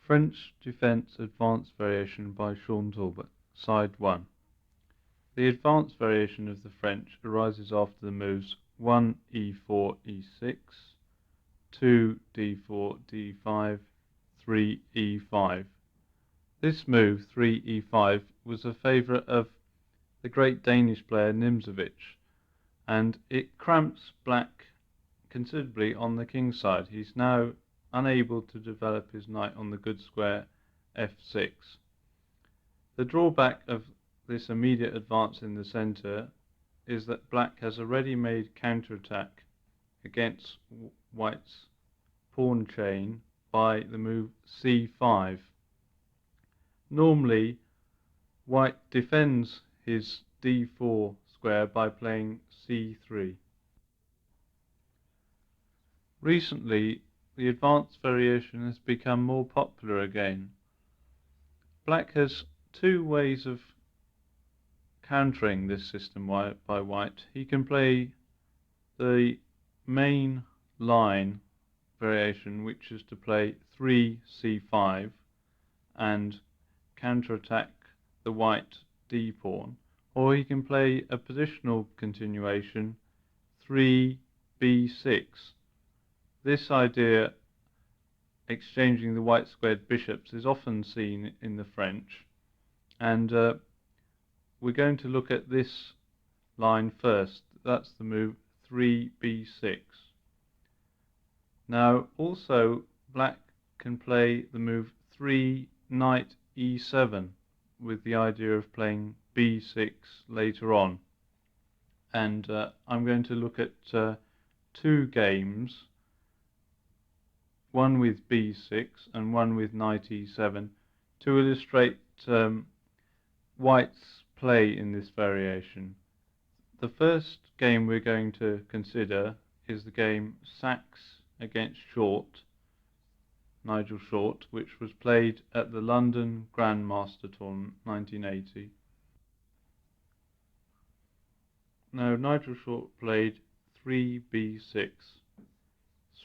French Defence Advanced Variation by Shaun Taulbut, Side 1. The advanced variation of the French arises after the moves 1 e4 e6, 2 d4 d5, 3 e5. This move, 3 e5, was a favourite of the great Danish player Nimzowitsch, and it cramps black considerably on the king's side. He's now unable to develop his knight on the good square f6. The drawback of this immediate advance in the centre is that black has a ready-made counterattack against white's pawn chain by the move c5. Normally, white defends his d4 square by playing c3. Recently, the advanced variation has become more popular again. Black has two ways of countering this system by white. He can play the main line variation, which is to play 3 c5 and counterattack the white d pawn, or he can play a positional continuation 3 b6. This idea, exchanging the white squared bishops, is often seen in the French, and we're going to look at this line first. That's the move 3 b6. Now also black can play the move 3 knight e7 with the idea of playing b6 later on, and I'm going to look at two games, one with b6 and one with knight e7, to illustrate white's play in this variation. The first game we're going to consider is the game Sachs against Nigel Short, which was played at the London Grandmaster Tournament 1980. Now Nigel Short played 3 b6.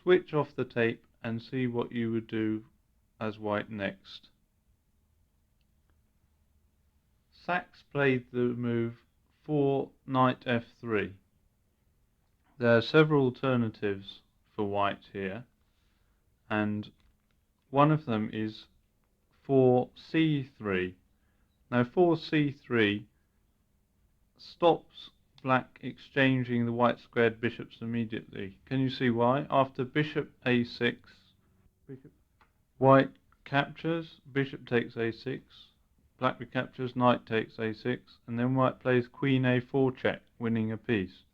Switch off the tape and see what you would do as white next. Sachs played the move 4 knight f3. There are several alternatives for white here, and one of them is 4 c3. Now 4 c3 stops black exchanging the white squared bishops immediately. Can you see why? After bishop a6, white captures, bishop takes a6, black recaptures, knight takes a6, and then white plays queen a4 check, winning a piece.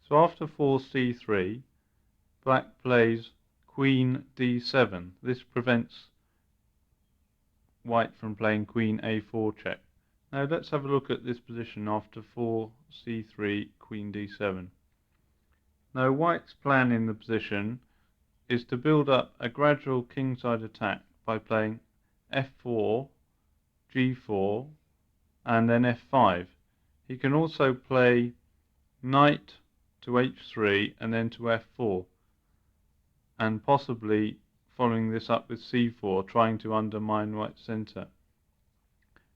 So after 4 c3, black plays queen d7. This prevents white from playing queen a4 check. Now let's have a look at this position after 4 c3, queen d7. Now white's plan in the position is to build up a gradual kingside attack by playing f4, g4, and then f5. He can also play knight to h3 and then to f4, and possibly following this up with c4, trying to undermine white's centre.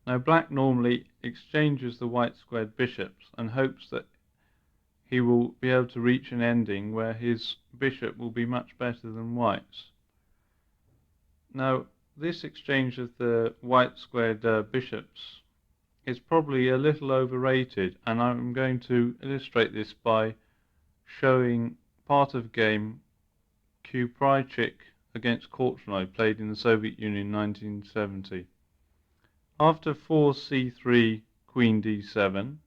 Now black normally exchanges the white squared bishops and hopes that he will be able to reach an ending where his bishop will be much better than white's. Now this exchange of the white squared bishops is probably a little overrated, and I'm going to illustrate this by showing part of a game Kuprychik against Korchnoi, played in the Soviet Union in 1970. After 4 c3, queen d7,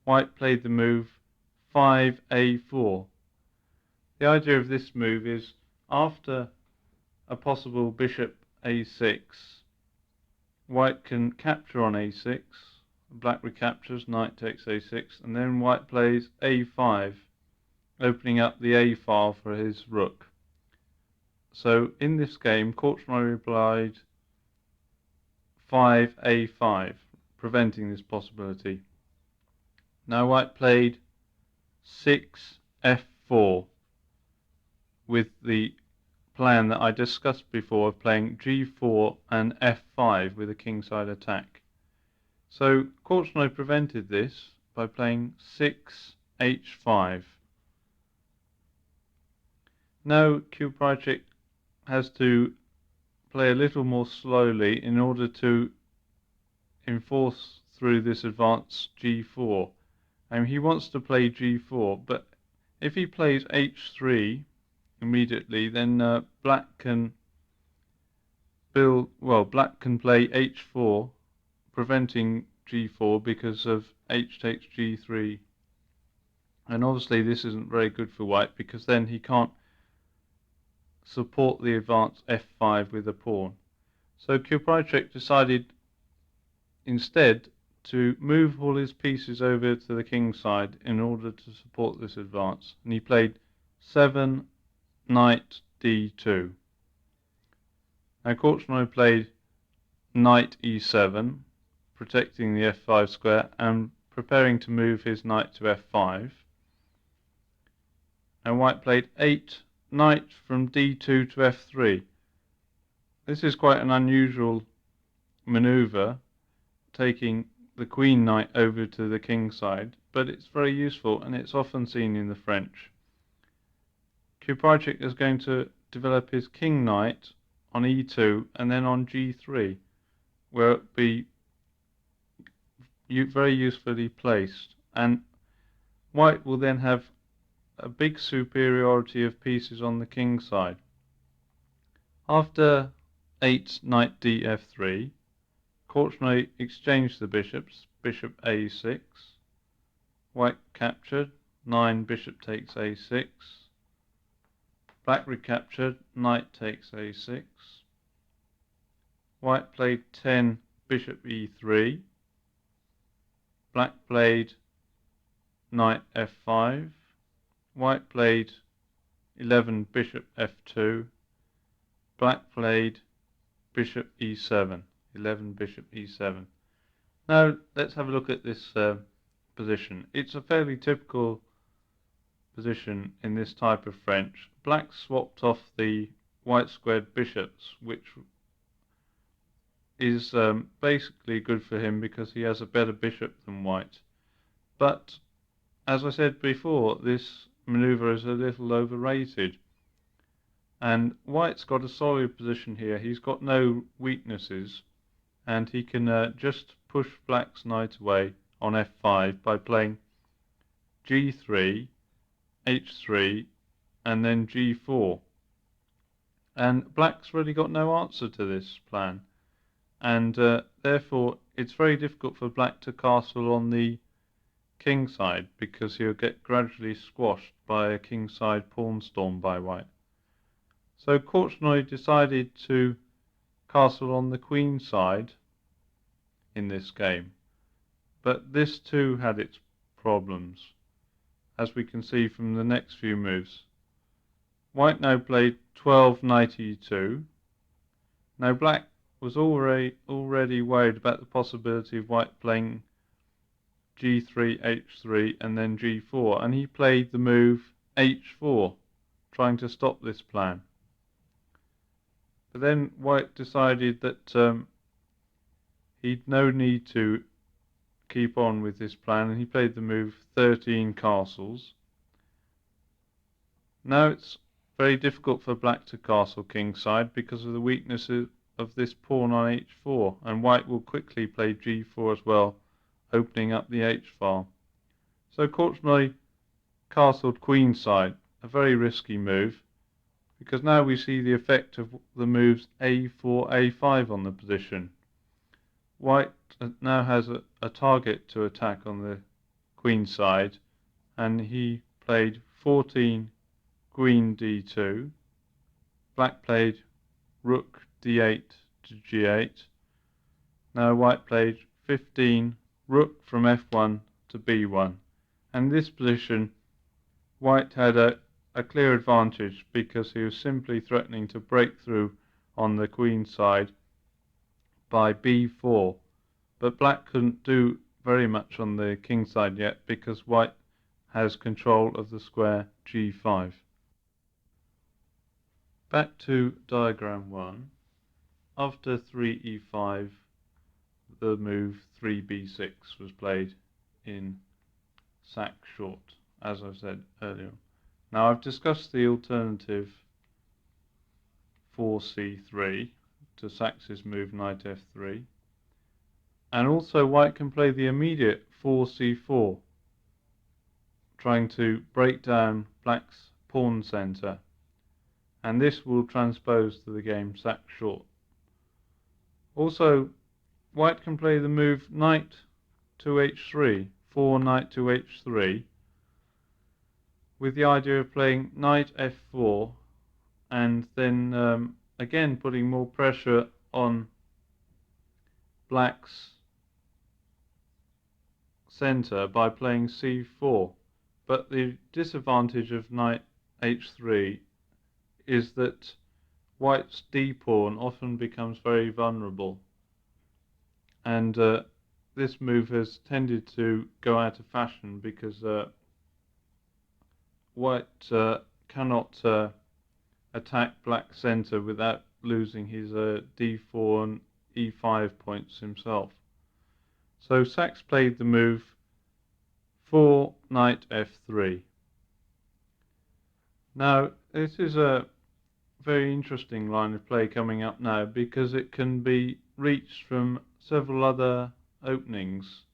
white played the move 5 a4. The idea of this move is, after a possible bishop a6, white can capture on a6, black recaptures, knight takes a6, and then white plays a5, opening up the a file for his rook. So in this game, Korchnoi replied 5 a5, preventing this possibility. Now white played 6 f4 with the plan that I discussed before of playing g4 and f5 with a kingside attack. So Korchnoi prevented this by playing 6h5. Now Kuprajik has to play a little more slowly in order to enforce through this advance g4. And he wants to play g4, but if he plays h3 immediately, then black can black can play h4, preventing g4 because of h takes g3. And obviously this isn't very good for white, because then he can't support the advance f5 with a pawn. So Kuprajik decided instead to move all his pieces over to the king side in order to support this advance, and he played 7 knight d2. Now Korchnoi played knight e7, protecting the f5 square and preparing to move his knight to f5. And white played 8 knight from d2 to f3. This is quite an unusual maneuver, taking the queen knight over to the king side, but it's very useful and it's often seen in the French. Kuprajik is going to develop his king knight on e2 and then on g3, where it be very usefully placed, and white will then have a big superiority of pieces on the king side. After 8 knight df3, Korchnoi exchanged the bishops, bishop a6, white captured, 9 bishop takes a6, black recaptured, knight takes a6, white played 10 bishop e3, black played knight f5, white played 11 bishop f2, black played bishop e7, 11 bishop e7. Now let's have a look at this position. It's a fairly typical position in this type of French. Black swapped off the white squared bishops, which is basically good for him because he has a better bishop than white. But as I said before, this maneuver is a little overrated, and white's got a solid position here. He's got no weaknesses, and he can just push black's knight away on f5 by playing g3, h3 and then g4. And black's really got no answer to this plan, and therefore it's very difficult for black to castle on the king side, because he'll get gradually squashed by a king side pawn storm by white. So Korchnoi decided to castle on the queen side in this game, but this too had its problems, as we can see from the next few moves. White now played 12 knight e2. Now black was already worried about the possibility of white playing g3, h3 and then g4, and he played the move h4, trying to stop this plan. But then white decided that he'd no need to keep on with this plan, and he played the move 13 castles. Now it's very difficult for black to castle kingside because of the weaknesses of this pawn on h4, and white will quickly play g4 as well, opening up the h-file. So Korchnoi castled queenside, a very risky move, because now we see the effect of the moves a4, a5 on the position. White now has a target to attack on the queen side, and he played 14 queen d2. Black played rook d8 to g8. Now white played 15 rook from f1 to b1. And this position, white had a clear advantage because he was simply threatening to break through on the queen side by b4. But black couldn't do very much on the king side yet because white has control of the square g5. Back to diagram 1. After 3e5, the move 3b6 was played in sack short, as I said earlier. Now I've discussed the alternative 4c3 to Sax's move knight f3, and also white can play the immediate 4c4, trying to break down black's pawn centre, and this will transpose to the game sack short. Also, white can play the move knight to h3, 4 knight to h3, with the idea of playing knight f4 and then again putting more pressure on black's centre by playing c4. But the disadvantage of knight h3 is that white's d-pawn often becomes very vulnerable, and this move has tended to go out of fashion because white cannot attack black centre without losing his d4 and e5 points himself. So Sax played the move 4 knight f3. Now this is a very interesting line of play coming up now, because it can be reached from several other openings,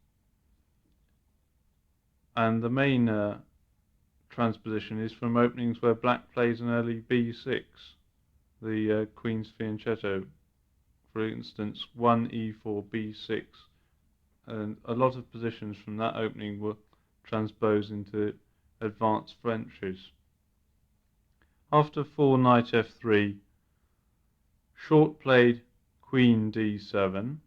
and the main transposition is from openings where black plays an early b6, the queen's fianchetto, for instance 1e4 b6, and a lot of positions from that opening were transposed into advanced Frenches. After 4 knight f3, Short played queen d7,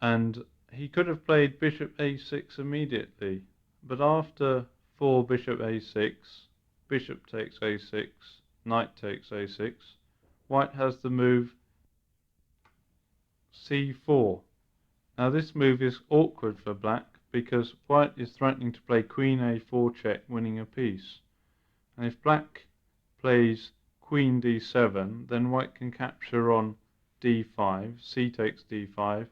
and he could have played bishop a6 immediately, but after 4 bishop a6, bishop takes a6, knight takes a6, white has the move c4. Now this move is awkward for black because white is threatening to play queen a4 check, winning a piece. And if black plays queen d7, then white can capture on d5, c takes d5,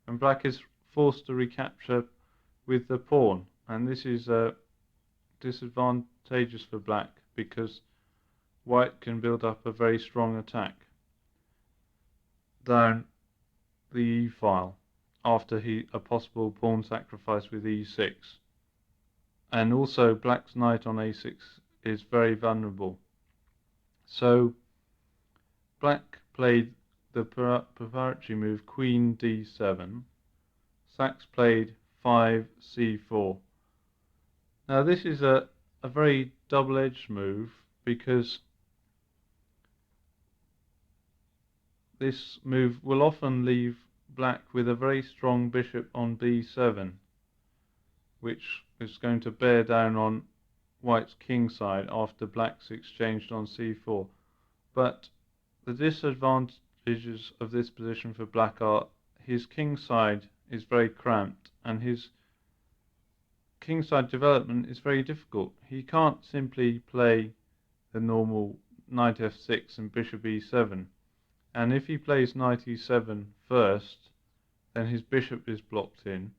and black is forced to recapture with the pawn. And this is disadvantageous for black because white can build up a very strong attack down the e-file after a possible pawn sacrifice with e6. And also black's knight on a6 is very vulnerable. So black played the preparatory move queen d7. Sax played 5c4. Now this is a very double-edged move, because this move will often leave black with a very strong bishop on b7, which is going to bear down on white's king side after black's exchanged on c4. But the disadvantages of this position for black are his king side is very cramped, and his king side development is very difficult. He can't simply play the normal knight f6 and bishop e7, and if he plays knight e7 first, then his bishop is blocked in,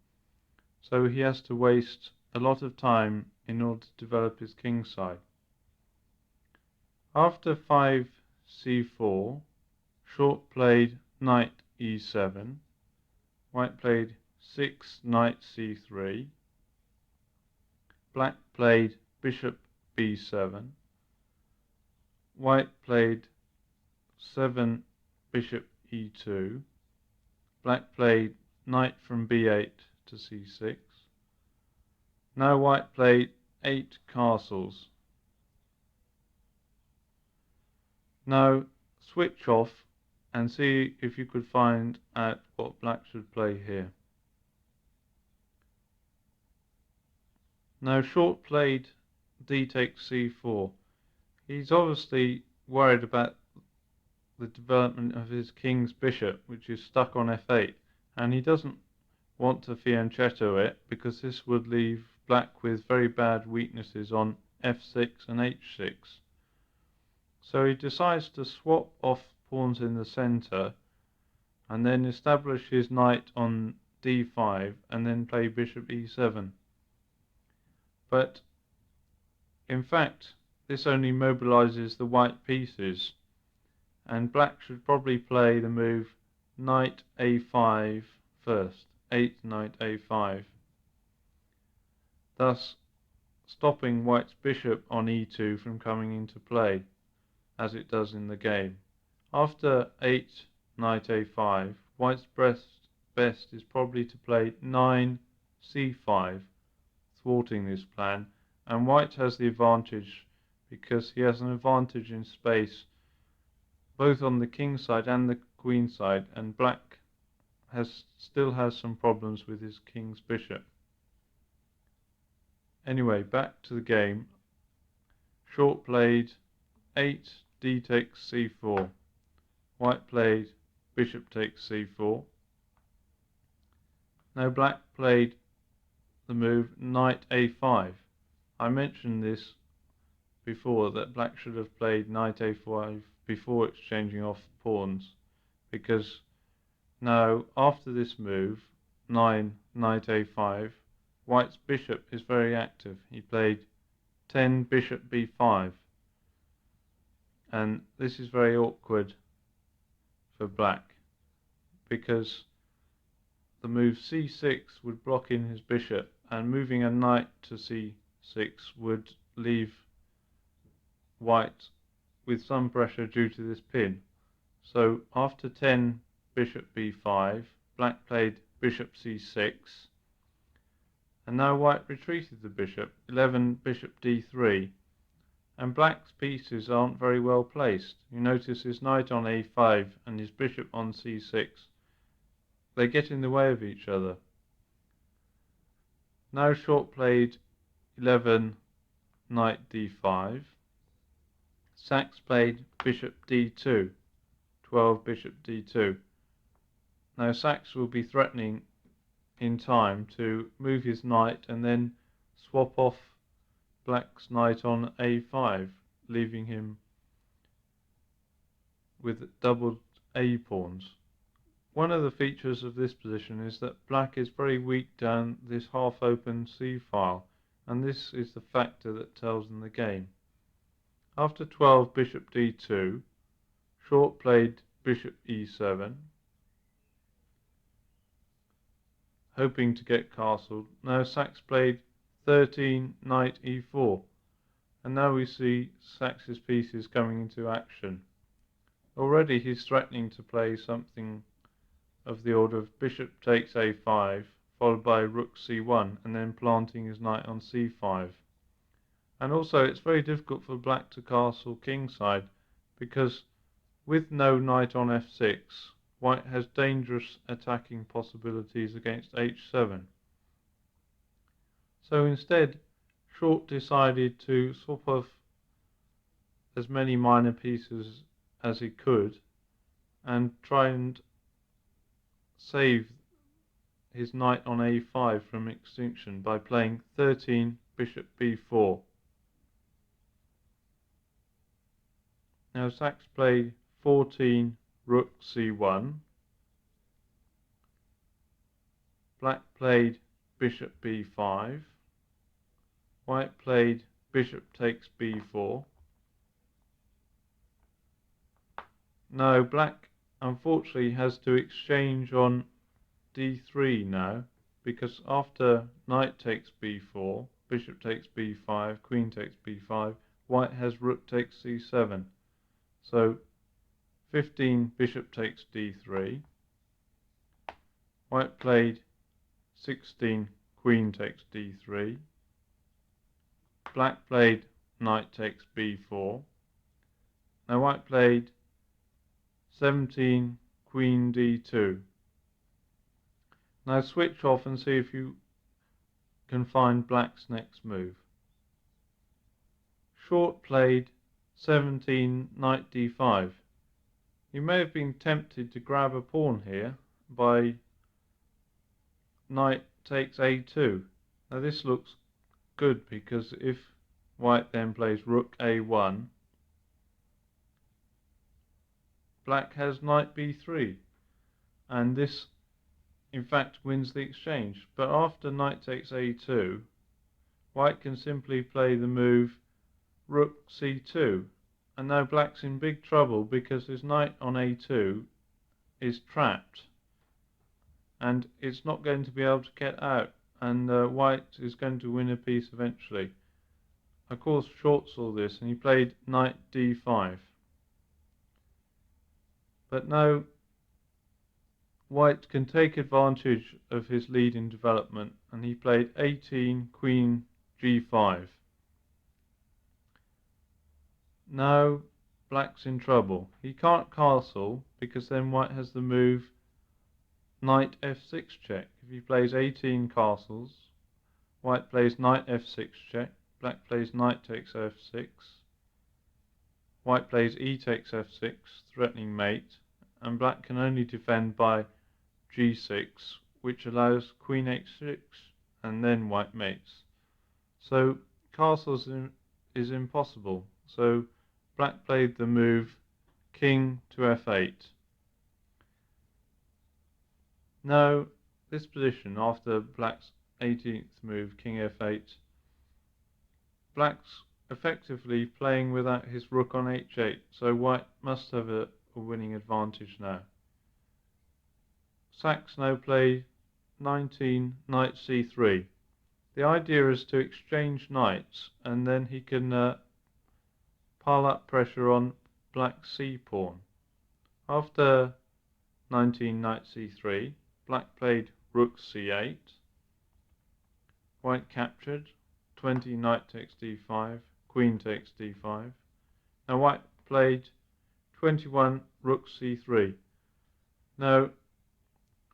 so he has to waste a lot of time in order to develop his king side. After 5c4, Short played knight e7, white played 6 knight c3, black played bishop b7, white played 7 bishop e2, black played knight from b8 to c6. Now white played 8 castles. Now switch off and see if you could find out what black should play here. Now Short played d takes c4. He's obviously worried about the development of his king's bishop, which is stuck on f8, and he doesn't want to fianchetto it because this would leave black with very bad weaknesses on f6 and h6. So he decides to swap off pawns in the centre and then establish his knight on d5 and then play bishop e7. But in fact, this only mobilizes the white pieces, and black should probably play the move knight a5 first, 8 knight a5, thus stopping white's bishop on e2 from coming into play, as it does in the game. After 8 knight a5, white's best is probably to play 9 c5, thwarting this plan, and white has the advantage because he has an advantage in space both on the king side and the queen side, and black still has some problems with his king's bishop. Anyway, back to the game. Short played 8 d takes c4. White played bishop takes c4. Now black played the move knight a5. I mentioned this before, that black should have played knight a5 before exchanging off pawns, because now after this move 9 knight a5, white's bishop is very active. He played 10 bishop b5, and this is very awkward for black because the move c6 would block in his bishop, and moving a knight to c6 would leave white with some pressure due to this pin. So after 10 bishop b5, black played bishop c6, and now white retreated the bishop, 11 bishop d3, and black's pieces aren't very well placed. You notice his knight on a5 and his bishop on c6. They get in the way of each other. Now short played 11 knight d5. Sachs played bishop d2, 12 bishop d2. Now Sachs will be threatening in time to move his knight and then swap off black's knight on a5, leaving him with doubled a pawns. One of the features of this position is that black is very weak down this half-open c file, and this is the factor that tells in the game. After 12 bishop d2, short played bishop e7, hoping to get castled. Now Sachs played 13 knight e4, and now we see Sachs's pieces coming into action. Already he's threatening to play something of the order of bishop takes a5, followed by rook c1, and then planting his knight on c5. And also it's very difficult for black to castle kingside, because with no knight on f6, white has dangerous attacking possibilities against h7. So instead, short decided to swap off as many minor pieces as he could and try and save his knight on a5 from extinction by playing 13 bishop b4. Now Sachs played 14 rook c1. Black played bishop b5. White played bishop takes b4. No, black unfortunately has to exchange on d3 now, because after knight takes b4, bishop takes b5, queen takes b5, white has rook takes c7. So 15 bishop takes d3. White played 16 queen takes d3. Black played knight takes b4. Now white played 17 queen d2. Now switch off and see if you can find black's next move. Short played 17 knight d5. You may have been tempted to grab a pawn here by knight takes a2. Now this looks good, because if white then plays rook a1, black has knight b3, and this in fact wins the exchange. But after knight takes a2, white can simply play the move rook c2, and now black's in big trouble because his knight on a2 is trapped and it's not going to be able to get out, and white is going to win a piece eventually. Of course, Short saw this and he played knight d5. But now white can take advantage of his lead in development, and he played 18 queen g5. Now black's in trouble. He can't castle because then white has the move knight f6 check. If he plays 18 castles, white plays knight f6 check, black plays knight takes f6, white plays e takes f6, threatening mate, and black can only defend by g6, which allows queen h6, and then white mates. So castles is impossible. So black played the move king to f8. Now, this position, after black's 18th move, king f8, black's effectively playing without his rook on h8, so white must have a winning advantage now. Sachs now play 19 knight c3. The idea is to exchange knights, and then he can pile up pressure on black's c-pawn. After 19 knight c3, black played rook c8, white captured, 20 knight takes d5, queen takes d5. Now white played 21 rook c3. Now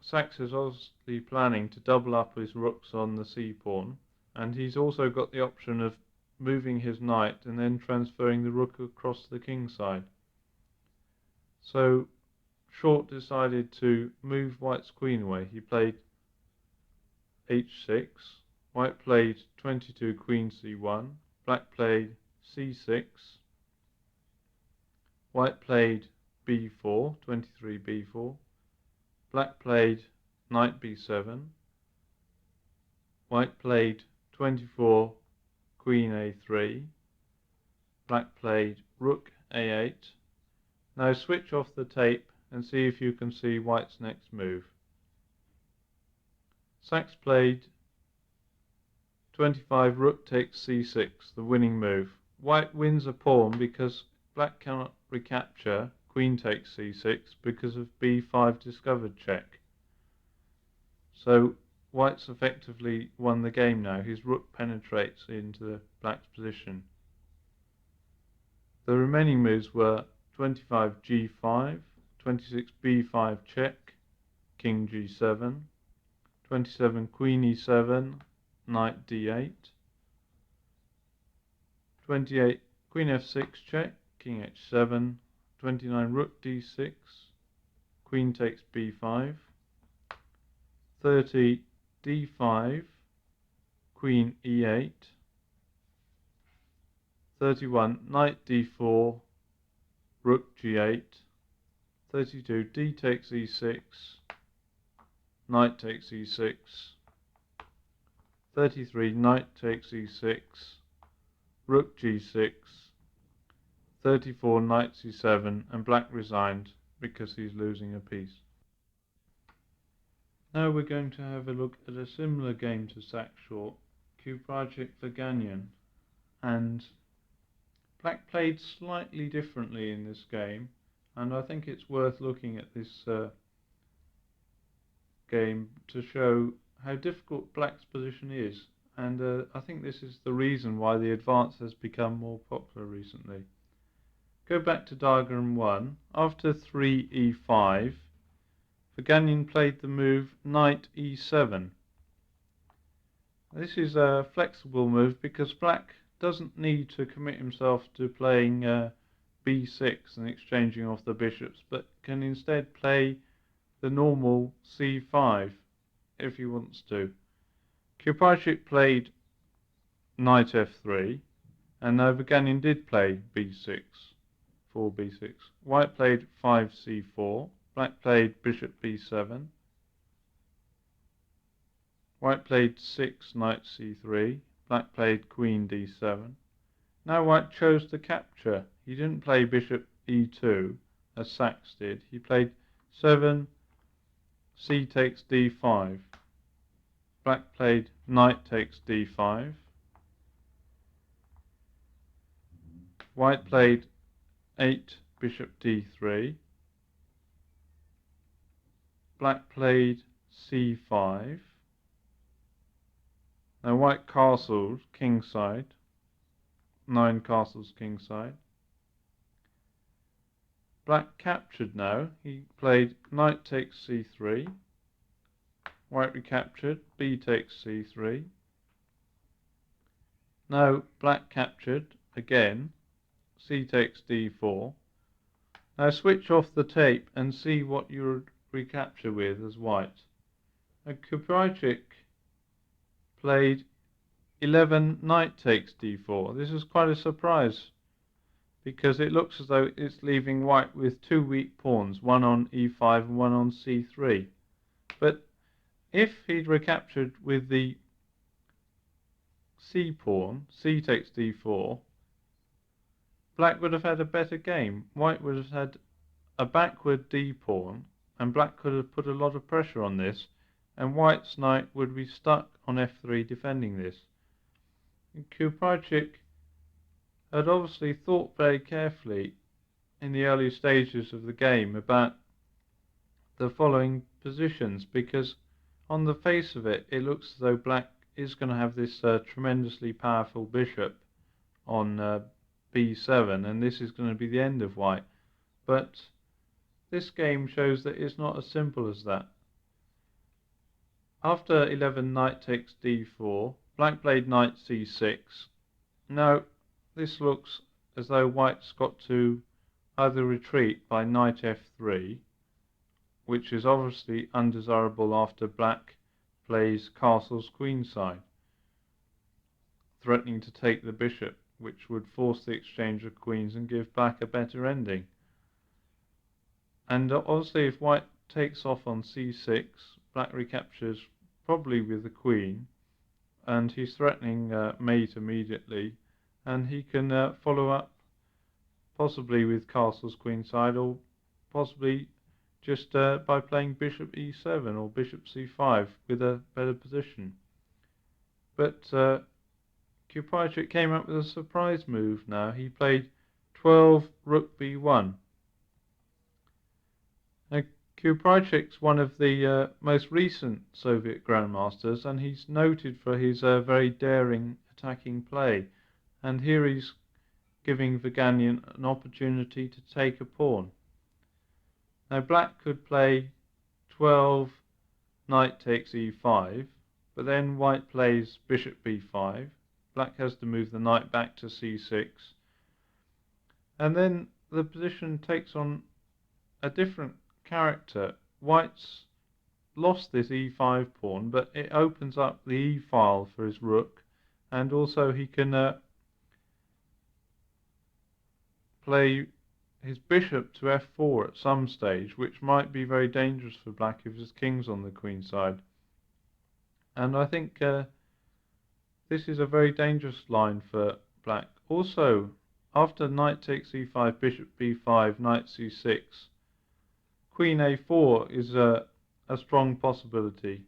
Sachs is obviously planning to double up his rooks on the c-pawn, and he's also got the option of moving his knight and then transferring the rook across the king side. So Short decided to move white's queen away. He played h6, white played 22 queen c1, black played c6, white played b4, 23 b4, black played knight b7, white played 24 queen a3, black played rook a8. Now switch off the tape and see if you can see white's next move. Sachs played 25 rook takes c6, the winning move. White wins a pawn because black cannot recapture queen takes c6 because of b5 discovered check. So white's effectively won the game now. His rook penetrates into black's position. The remaining moves were 25 g5, 26 b5 check, king g7, 27 queen e7, knight d8, 28 queen f6 check, king h7, 29 rook d6, queen takes b5, 30 d5, queen e8, 31 knight d4, rook g8, 32 d takes e6, knight takes e6, 33 knight takes e6, rook g6, 34 knight c7, and black resigned because he's losing a piece. Now we're going to have a look at a similar game to Sack-Short, Kuprajik-Vaganyan, and black played slightly differently in this game, and I think it's worth looking at this game to show how difficult black's position is, and I think this is the reason why the advance has become more popular recently. Go back to diagram 1. After 3e5, Vaganyan played the move knight e7. This is a flexible move because black doesn't need to commit himself to playing b6 and exchanging off the bishops, but can instead play the normal c5 if he wants to. Kuprajik played knight f3, and Vaganyan did play b6 4 b6. White played 5 c4. Black played bishop b7. White played 6 knight c3. Black played queen d7. Now white chose to capture. He didn't play bishop e2 as Sachs did. He played 7 c takes d5. Black played knight takes d5. White played 8 bishop d3. Black played c5. Now white castled kingside. 9 castles kingside. Black captured now. He played knight takes c3. White recaptured. B takes c3. Now black captured again. C takes d4. Now switch off the tape and see what you recapture with as white. And Kuprajcik played 11 knight takes d4. This is quite a surprise because it looks as though it's leaving white with 2 weak pawns, one on e5 and one on c3. But if he'd recaptured with the c pawn, c takes d4, black would have had a better game. White would have had a backward d pawn, and black could have put a lot of pressure on this, and white's knight would be stuck on f3 defending this. Kuprajcik had obviously thought very carefully in the early stages of the game about the following positions, because on the face of it, it looks as though black is going to have this tremendously powerful bishop on b7, and this is going to be the end of white. But this game shows that it's not as simple as that. After 11 knight takes d4, black played knight c6. Now this looks as though white's got to either retreat by knight f3, which is obviously undesirable after black plays castles queenside, threatening to take the bishop, which would force the exchange of queens and give black a better ending. And obviously if white takes off on c6, black recaptures probably with the queen, and he's threatening mate immediately, and he can follow up possibly with castles queenside, or possibly just by playing bishop e7 or bishop c5 with a better position. But Kuprajcik came up with a surprise move now. He played 12 rook b1. Now, Kuprajcik's one of the most recent Soviet grandmasters, and he's noted for his very daring attacking play. And here he's giving Vaganian an opportunity to take a pawn. Now black could play 12 knight takes e5, but then white plays bishop b5. Black has to move the knight back to c6, and then the position takes on a different character. White's lost this e5 pawn, but it opens up the e file for his rook, and also he can play his bishop to f4 at some stage, which might be very dangerous for black if his king's on the queen side. And I think this is a very dangerous line for black. Also, after knight takes e5, bishop b5, knight c6, queen a4 is a strong possibility,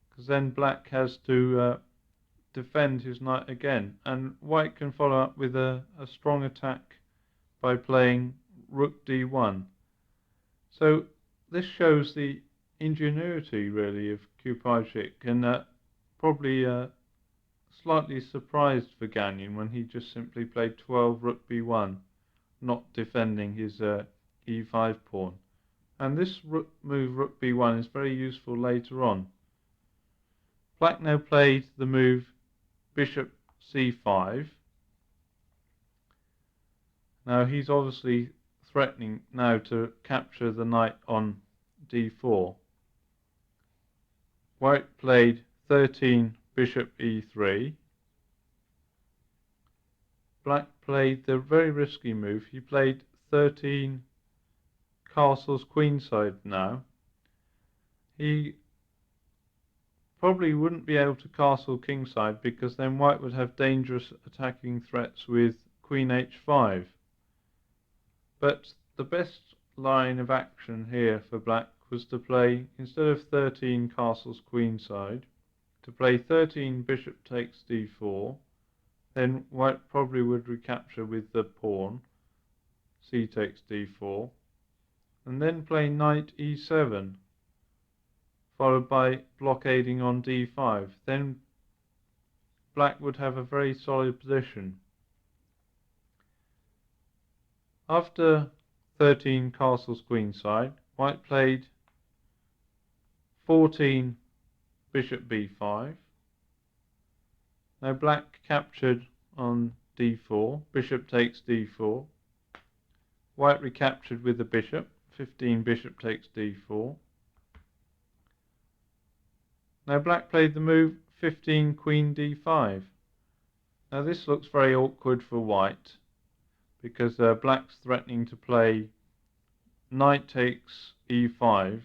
because then black has to defend his knight again, and white can follow up with a strong attack by playing rook d1. So this shows the ingenuity really of Kuprajcik, and probably slightly surprised Vaganian when he just simply played 12 rook b1, not defending his e5 pawn. And this move rook b1 is very useful later on. Black now played the move bishop c5. Now he's obviously threatening now to capture the knight on d4. White played 13 bishop e3. Black played the very risky move. He played 13 castles queenside now, he probably wouldn't be able to castle kingside, because then white would have dangerous attacking threats with queen h5. But the best line of action here for black was to play, instead of 13 castles queenside, to play 13 bishop takes d4. Then white probably would recapture with the pawn, c takes d4, and then play knight e7, followed by blockading on d5. Then black would have a very solid position. After 13 castles queenside, white played 14 bishop b5. Now black captured on d4, bishop takes d4. White recaptured with the bishop, 15 bishop takes d4. Now black played the move 15 queen d5. Now this looks very awkward for white, because black's threatening to play knight takes e5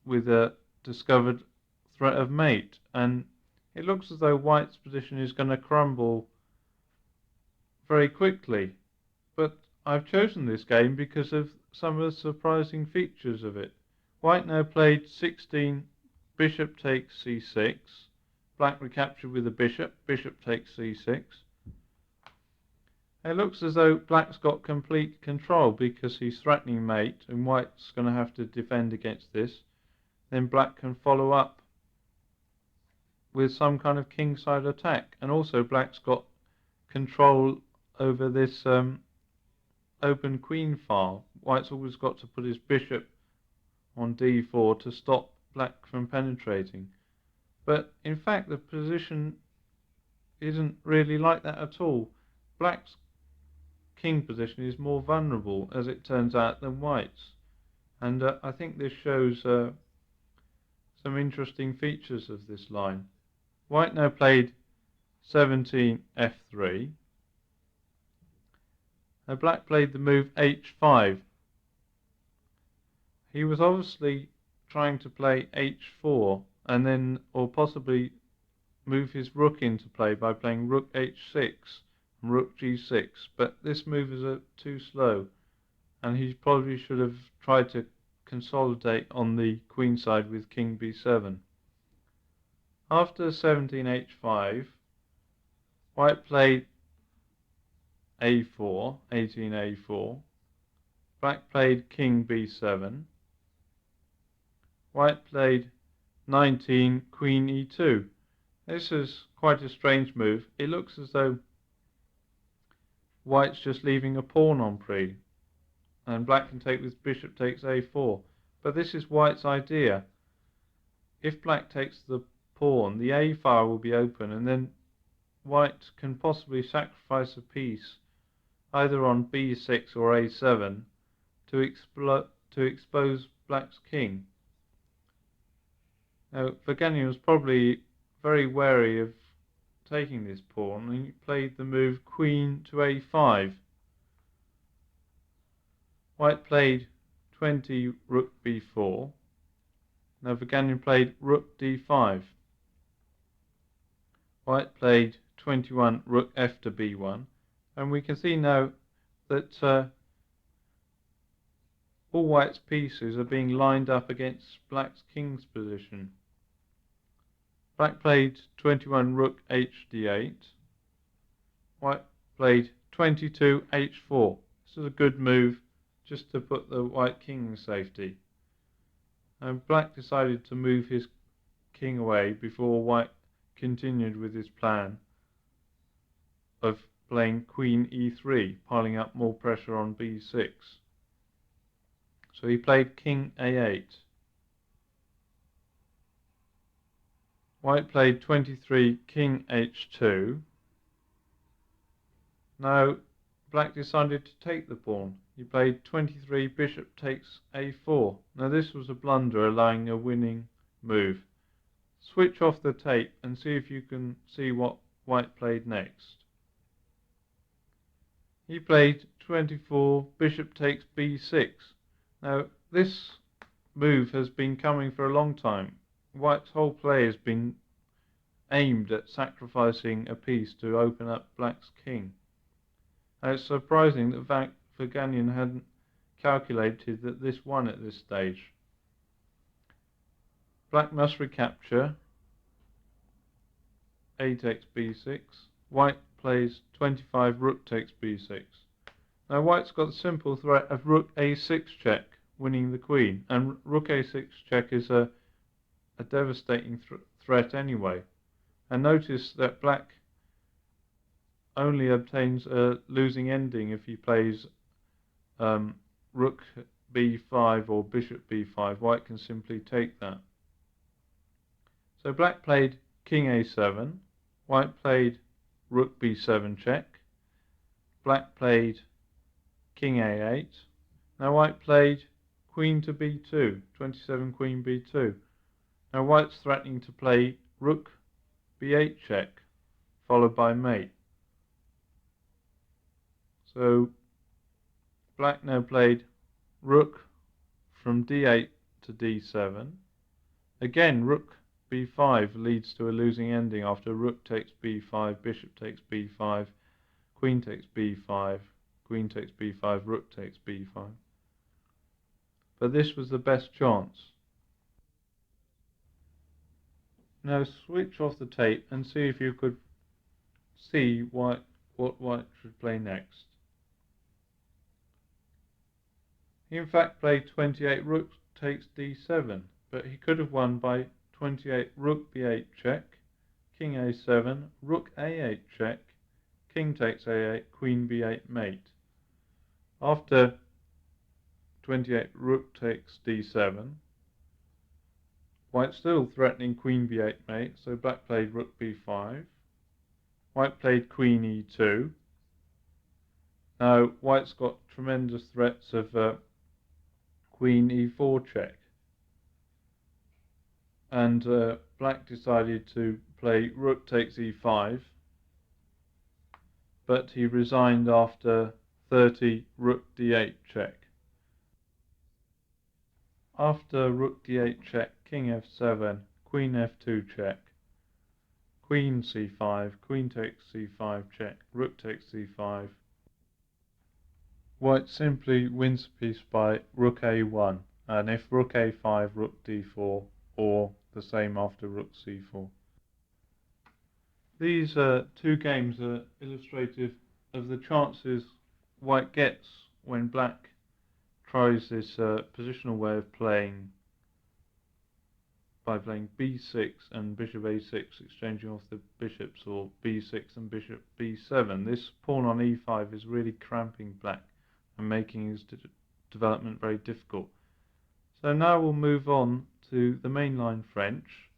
with a discovered threat of mate, and it looks as though white's position is going to crumble very quickly. But I've chosen this game because of some of the surprising features of it. White now played 16 bishop takes c6, black recaptured with the bishop, bishop takes c6. It looks as though black's got complete control, because he's threatening mate and white's going to have to defend against this. Then black can follow up with some kind of kingside attack, and also black's got control over this open queen file. White's always got to put his bishop on d4 to stop black from penetrating. But in fact the position isn't really like that at all. Black's king position is more vulnerable, as it turns out, than white's, and I think this shows some interesting features of this line. White now played 17 f3. Now black played the move h5. He was obviously trying to play h4 and then, or possibly move his rook into play by playing rook h6 and rook g6, but this move is too slow, and he probably should have tried to consolidate on the queen side with king b7. After 17 h5, white played a4, 18 a4. Black played king b7. White played 19 queen e2. This is quite a strange move. It looks as though white's just leaving a pawn on pre, and black can take with bishop takes a4. But this is white's idea. If black takes the pawn, the a file will be open, and then white can possibly sacrifice a piece either on b6 or a7 to expose black's king. Now Vaganian was probably very wary of taking this pawn, and he played the move queen to a5. White played 20 rook b4. Now Vaganian played rook d5. White played 21 rook f to b1, and we can see now that all white's pieces are being lined up against black's king's position. Black played 21 rook h d8. White played 22 h4. This is a good move just to put the white king in safety. And black decided to move his king away before white continued with his plan of playing queen e3, piling up more pressure on b6. So he played king a8. White played 23 king h2. Now black decided to take the pawn. He played 23 bishop takes a4. Now this was a blunder, allowing a winning move. Switch off the tape and see if you can see what white played next. He played 24, bishop takes b6. Now, this move has been coming for a long time. White's whole play has been aimed at sacrificing a piece to open up black's king. Now, it's surprising that Vaganian hadn't calculated that this won at this stage. Black must recapture. A takes b6. White plays 25, rook takes b6. Now white's got the simple threat of rook a6 check, winning the queen, and rook a6 check is a devastating threat anyway. And notice that black only obtains a losing ending if he plays rook b5 or bishop b5. White can simply take that. So black played king a7, white played rook b7 check, black played king a8. Now white played queen to b2, 27 queen b2. Now white's threatening to play rook b8 check, followed by mate. So black now played rook from d8 to d7. Again, rook b5 leads to a losing ending after rook takes b5, bishop takes b5, queen takes b5, queen takes b5, rook takes b5. But this was the best chance. Now switch off the tape and see if you could see what white should play next. He in fact played 28 rook takes d7, but he could have won by 28 rook b8 check, king a7, rook a8 check, king takes a8, queen b8 mate. After 28 rook takes d7, white still threatening queen b8 mate, so black played rook b5. White played queen e2. Now white's got tremendous threats of queen e4 check. And black decided to play rook takes e5, but he resigned after 30 rook d8 check. After rook d8 check, king f7, queen f2 check, queen c5, queen takes c5 check, rook takes c5. White simply wins the piece by rook a1, and if rook a5, rook d4, or the same after rook c4. These two games are illustrative of the chances white gets when black tries this positional way of playing by playing b6 and bishop a6, exchanging off the bishops, or b6 and bishop b7. This pawn on e5 is really cramping black and making his development very difficult. So now we'll move on to the mainline French.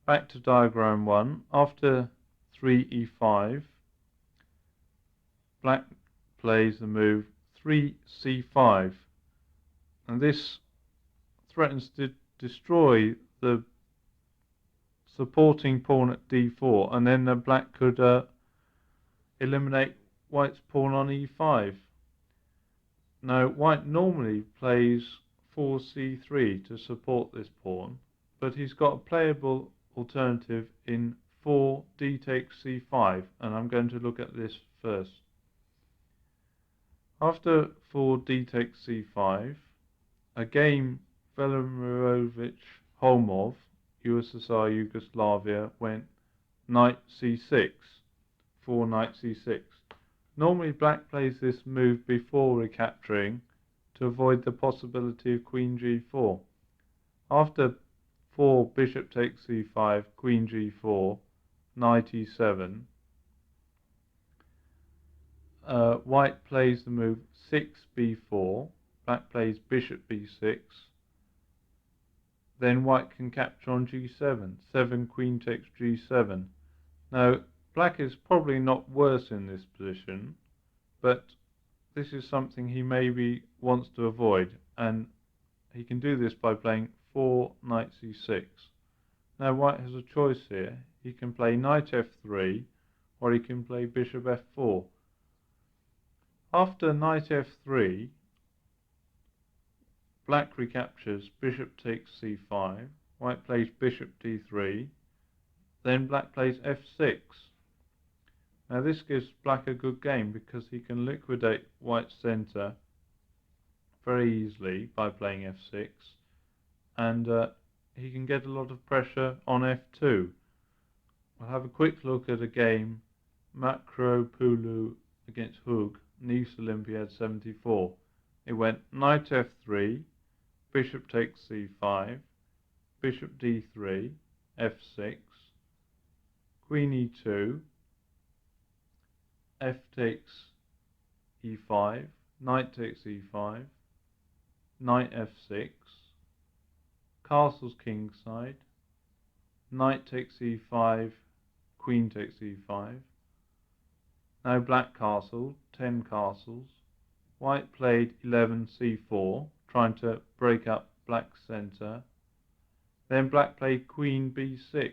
Back to diagram 1. After 3e5, black plays the move 3c5, and this threatens to destroy the supporting pawn at d4, and then the black could eliminate white's pawn on e5. Now white normally plays 4c3 to support this pawn, but he's got a playable alternative in 4d takes c5, and I'm going to look at this first. After 4d takes c5, a game Velimirovich-Holmov, USSR Yugoslavia, went knight c6, 4 knight c6. Normally black plays this move before recapturing to avoid the possibility of queen g4. After 4 bishop takes c5, queen g4, knight e7, white plays the move 6b4, black plays bishop b6, then white can capture on g7, 7 queen takes g7. Now black is probably not worse in this position, but this is something he maybe wants to avoid, and he can do this by playing 4 knight c6. Now white has a choice here. He can play knight f3, or he can play bishop f4. after knight f3, black recaptures, bishop takes c5, white plays bishop d3, then black plays f6. Now this gives black a good game because he can liquidate white's centre very easily by playing f6, and he can get a lot of pressure on f2. We'll have a quick look at a game, Makropoulou against Hug, Nice Olympiad 74. It went knight f3, bishop takes c5, bishop d3, f6, queen e2, f takes e5, knight takes e5, knight f6, castles kingside, knight takes e5, queen takes e5. Now black castled, 10 castles. White played 11 c4, trying to break up black's centre. Then black played queen b6.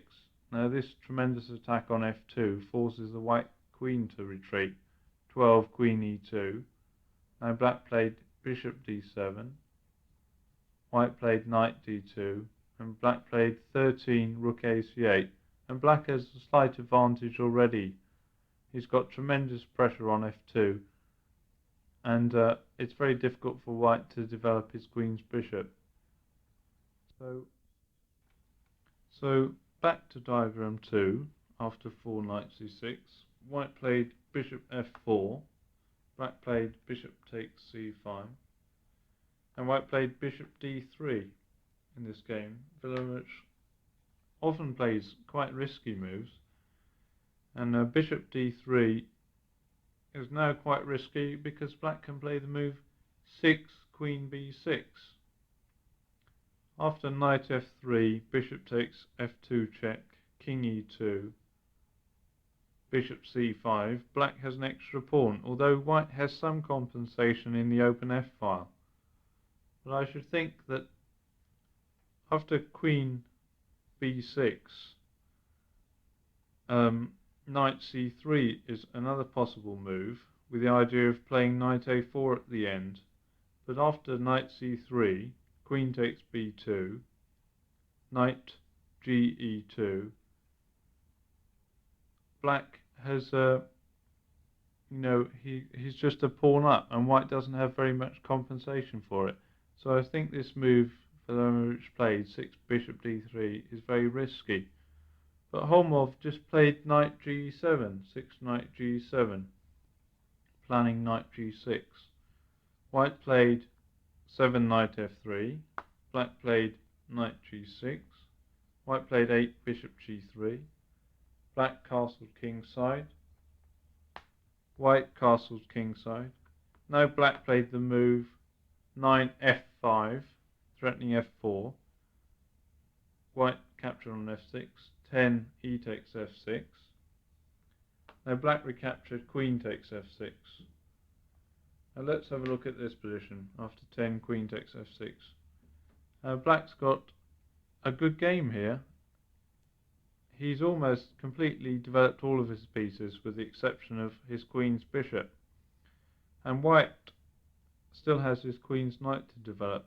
Now this tremendous attack on f2 forces the white queen to retreat. 12 queen e2. Now black played bishop d7. White played knight d2. And black played 13 rook ac8. And black has a slight advantage already. He's got tremendous pressure on f2. And it's very difficult for white to develop his queen's bishop. So back to diagram 2, after 4 knight c6, white played bishop f4, black played bishop takes c5, and white played bishop d3 in this game. Villarich often plays quite risky moves, and bishop d3 is now quite risky because black can play the move 6 queen b6. After knight f3, bishop takes f2 check, king e2, bishop c5, black has an extra pawn, although white has some compensation in the open f-file. But I should think that after queen b6, knight c3 is another possible move, with the idea of playing knight a4 at the end. But after knight c3, queen takes b2, knight ge2, black has he's just a pawn up, and white doesn't have very much compensation for it. So I think this move Villarich played, 6 bishop d3, is very risky. But Holmov just played knight g7, 6 knight g7, planning knight g6. White played 7 knight f3, black played knight g6, white played 8 bishop g3, black castled kingside, white castled kingside. Now black played the move 9 f5, threatening f4, white captured on f6, 10 e takes f6. Now black recaptured, queen takes f6. Now let's have a look at this position after 10 queen takes f6. Black's got a good game here. He's almost completely developed all of his pieces with the exception of his queen's bishop. And white still has his queen's knight to develop.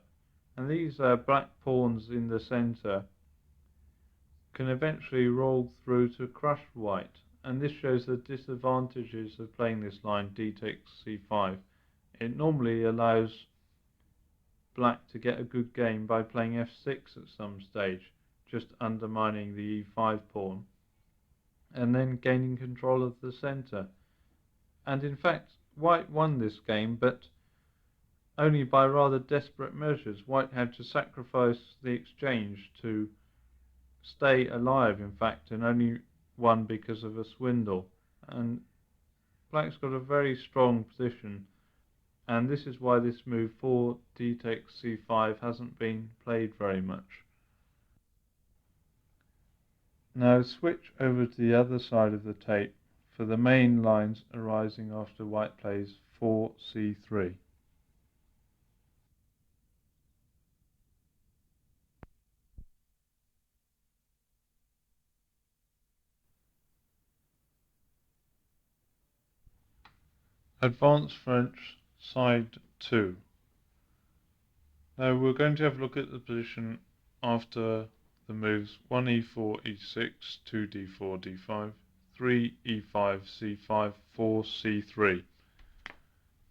And these black pawns in the centre can eventually roll through to crush white. And this shows the disadvantages of playing this line d takes c5. It normally allows black to get a good game by playing f6 at some stage, just undermining the e5 pawn, and then gaining control of the centre. And in fact, white won this game, but only by rather desperate measures. White had to sacrifice the exchange to stay alive, in fact, and only won because of a swindle. And black's got a very strong position, and this is why this move 4 d takes c5 hasn't been played very much. Now switch over to the other side of the tape for the main lines arising after white plays 4 c3. Advanced French, side 2. Now we're going to have a look at the position after the moves 1e4, e6, 2d4, d5, 3e5, c5, 4, c3.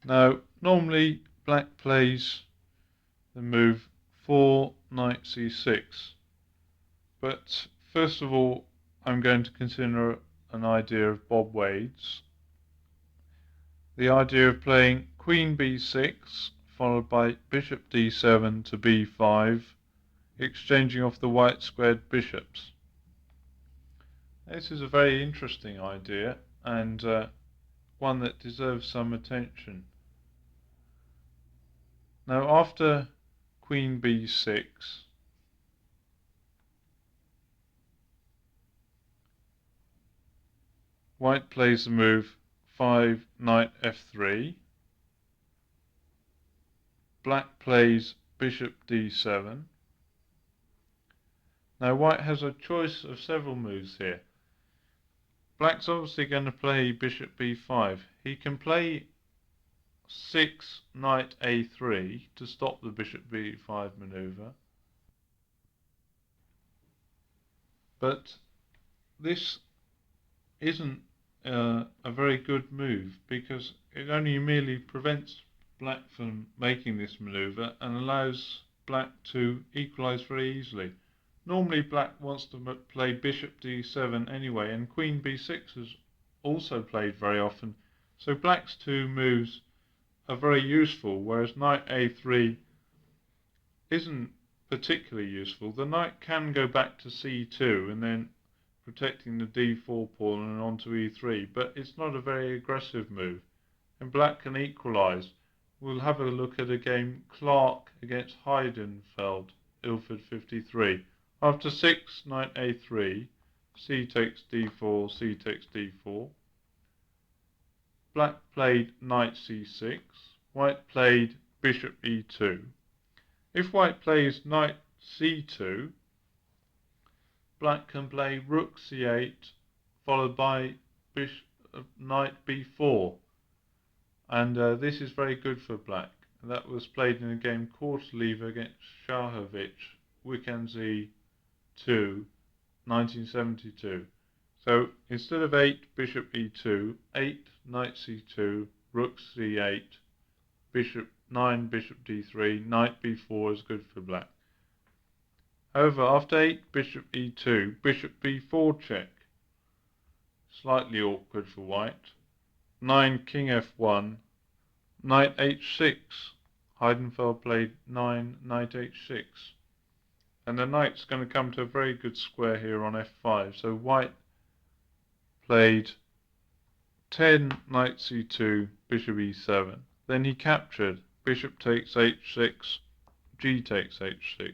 Now normally black plays the move 4, knight c6, but first of all I'm going to consider an idea of Bob Wade's. The idea of playing queen b6 followed by bishop d7 to b5, exchanging off the white squared bishops. This is a very interesting idea and one that deserves some attention. Now after queen b6, white plays the move 5, knight f3. Black plays bishop d7. Now white has a choice of several moves here. Black's obviously going to play bishop b5. He can play 6, knight a3 to stop the bishop b5 maneuver. But this isn't a very good move because it only merely prevents black from making this maneuver and allows black to equalize very easily. Normally black wants to play bishop d7 anyway, and queen b6 is also played very often, so black's two moves are very useful, whereas knight a3 isn't particularly useful. The knight can go back to c2 and then protecting the d4 pawn and onto e3, but it's not a very aggressive move, and black can equalize. We'll have a look at a game Clark against Heidenfeld, Ilford 53. After 6, knight a3, c takes d4, c takes d4. Black played knight c6, white played bishop e2. If white plays knight c2, black can play rook c8 followed by knight b4, and this is very good for black. That was played in a game Quarterlever against Shahovic, Wickenzie 2, 1972. So instead of 8, bishop e2, 8, knight c2, rook c8, bishop 9, bishop d3, knight b4 is good for black. However, after 8, bishop e2, bishop b4 check, slightly awkward for white. 9, king f1, knight h6. Heidenfeld played 9, knight h6. And the knight's going to come to a very good square here on f5. So white played 10, knight c2, bishop e7. Then he captured, bishop takes h6, g takes h6.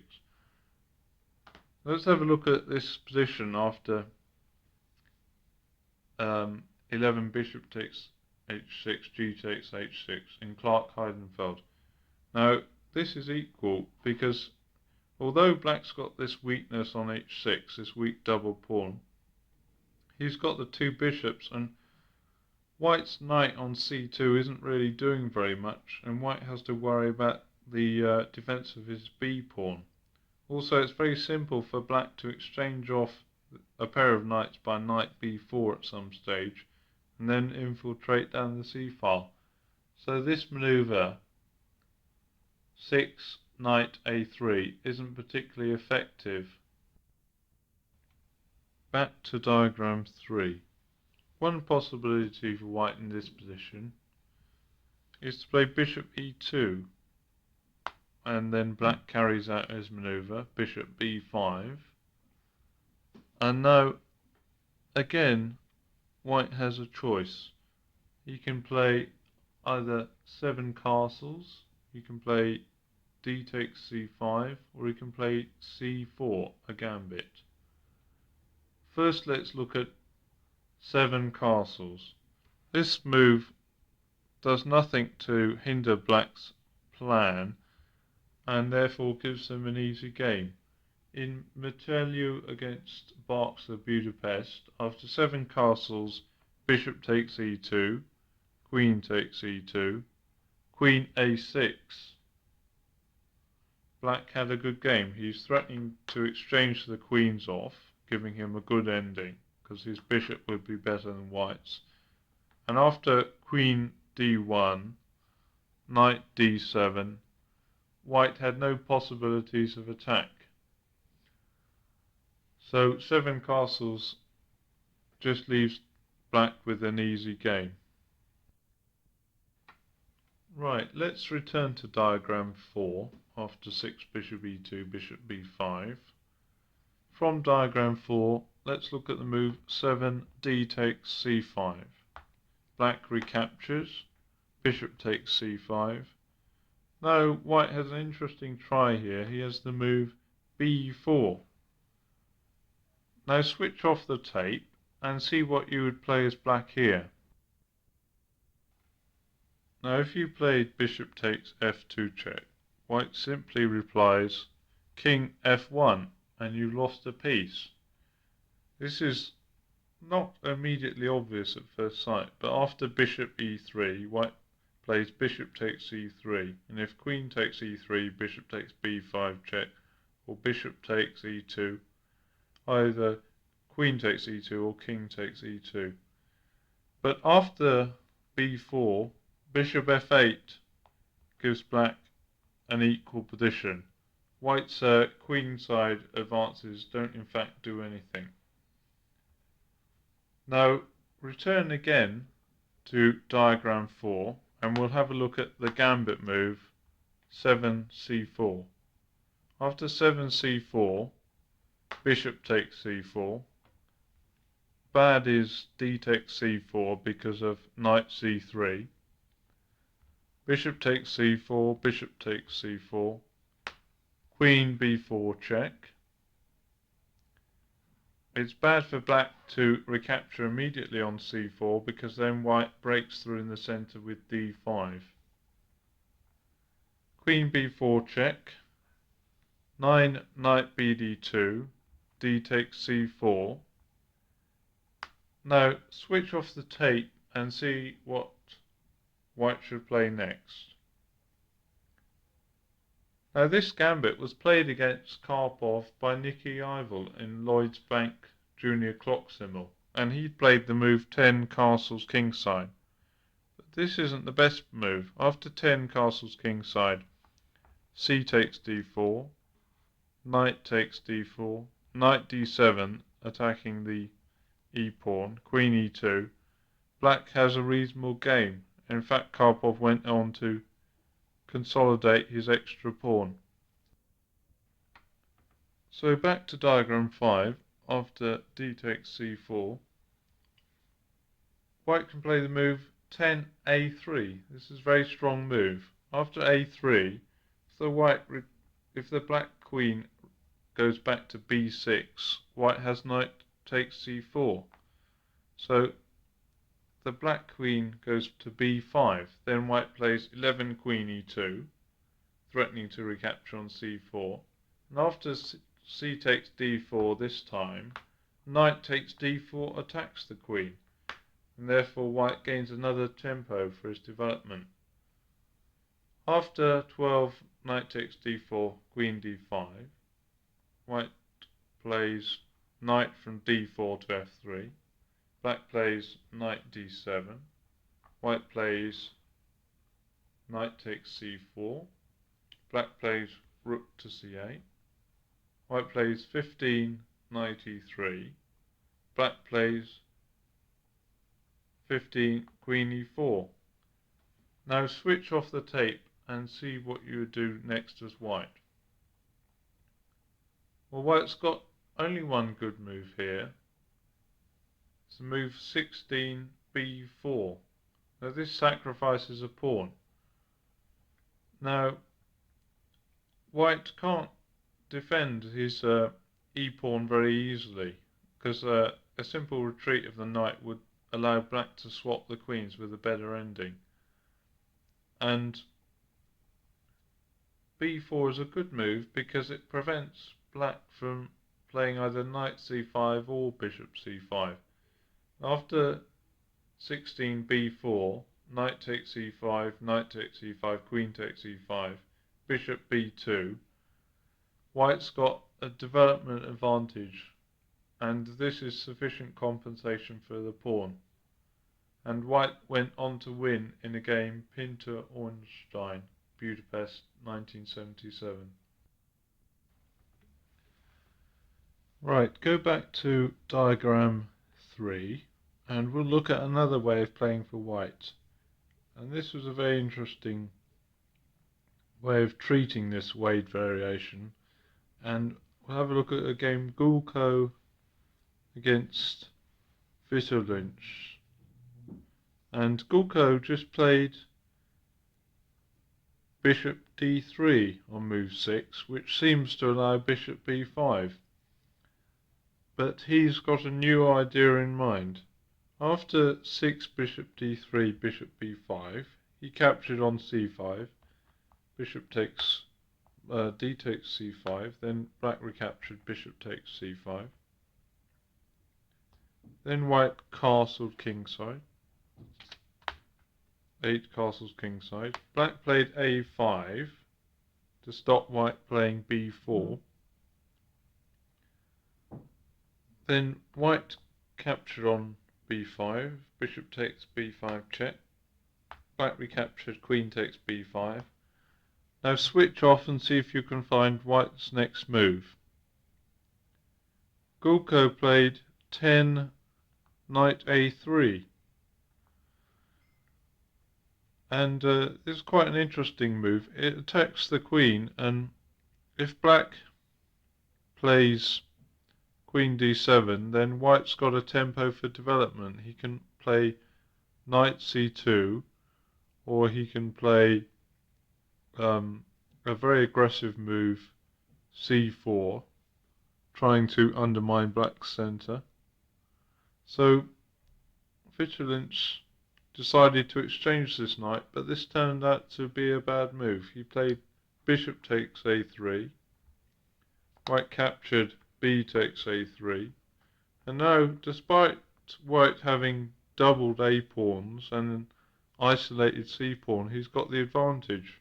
Let's have a look at this position after 11, bishop takes h6, g takes h6 in Clark Heidenfeld. Now this is equal because although black's got this weakness on h6, this weak double pawn, he's got the two bishops, and white's knight on c2 isn't really doing very much, and white has to worry about the defense of his b pawn. Also, it's very simple for black to exchange off a pair of knights by knight b4 at some stage, and then infiltrate down the c-file. So this maneuver, 6, knight a3, isn't particularly effective. Back to diagram 3. One possibility for white in this position is to play bishop e2, and then black carries out his maneuver, bishop b5. And now, again, white has a choice. He can play either 7 castles, he can play d takes c5, or he can play c4, a gambit. First, let's look at 7 castles. This move does nothing to hinder black's plan, and therefore gives them an easy game. In Meteliu against Barks of Budapest, after 7 castles, bishop takes e2, queen takes e2, queen a6. Black had a good game. He's threatening to exchange the queens off, giving him a good ending, because his bishop would be better than white's. And after queen d1, knight d7, white had no possibilities of attack. So 7 castles just leaves black with an easy game. Right, let's return to diagram 4 after 6 bishop e2, bishop b5. From diagram 4, let's look at the move 7 d takes c5. Black recaptures, bishop takes c5. Now white has an interesting try here. He has the move b4. Now switch off the tape and see what you would play as black here. Now if you played bishop takes f2 check, white simply replies king f1 and you lost a piece. This is not immediately obvious at first sight, but after bishop e3, white plays bishop takes e3, and if queen takes e3, bishop takes b5 check, or bishop takes e2, either queen takes e2 or king takes e2. But after b4, bishop f8 gives black an equal position. White's queenside advances don't in fact do anything. Now return again to diagram 4 and we'll have a look at the gambit move 7c4. After 7c4, bishop takes c4. Bad is d takes c4 because of knight c3. Bishop takes c4, bishop takes c4. Queen b4 check. It's bad for black to recapture immediately on c4 because then white breaks through in the centre with d5. Queen b4 check. 9 knight bd2. D takes c4. Now switch off the tape and see what white should play next. Now this gambit was played against Karpov by Nicky Ivel in Lloyd's Bank Junior Clock Simul, and he played the move 10 castles kingside. But this isn't the best move. After 10 castles kingside, c takes d4, knight takes d4, knight d7 attacking the e-pawn, queen e2. Black has a reasonable game. In fact, Karpov went on to consolidate his extra pawn. So back to diagram 5, after d takes c4, white can play the move 10 a3. This is a very strong move. After a3, if the black queen goes back to b6, white has knight takes c4. So the black queen goes to b5, then white plays 11 queen e2, threatening to recapture on c4, and after c takes d4 this time, knight takes d4 attacks the queen, and therefore white gains another tempo for his development. After 12 knight takes d4, queen d5, white plays knight from d4 to f3, black plays knight d7, white plays knight takes c4, black plays rook to c8, white plays 15 knight e3, black plays 15 queen e4. Now switch off the tape and see what you would do next as white. Well, white's got only one good move here. It's the move 16 b4. Now this sacrifices a pawn. Now white can't defend his e-pawn very easily because a simple retreat of the knight would allow black to swap the queens with a better ending. And b4 is a good move because it prevents black from playing either knight c5 or bishop c5. After 16 b4, knight takes e5, knight takes e5, queen takes e5, bishop b2. White's got a development advantage, and this is sufficient compensation for the pawn. And White went on to win in a game Pinter Ornstein, Budapest, 1977. Right, go back to diagram 3, and we'll look at another way of playing for White. And this was a very interesting way of treating this Wade variation. And we'll have a look at a game Gulko against Vitterlynch. And Gulko just played bishop d3 on move 6, which seems to allow bishop b5. But he's got a new idea in mind. After 6 bishop d3, bishop b5, he captured on c5, bishop takes d takes c5, then black recaptured, bishop takes c5. Then white castled kingside. 8 castles kingside. Black played a5 to stop white playing b4. Then white captured on b5, bishop takes b5 check. Black recaptured, queen takes b5. Now switch off and see if you can find white's next move. Gulko played 10 knight a3. And this is quite an interesting move. It attacks the queen, and if black plays queen d7, then white's got a tempo for development. He can play knight c2, or he can play a very aggressive move c4, trying to undermine black's centre. So Vitterlynch decided to exchange this knight, but this turned out to be a bad move. He played bishop takes a3, white captured, b takes a3, and now, despite white having doubled a pawns and an isolated c pawn, he's got the advantage.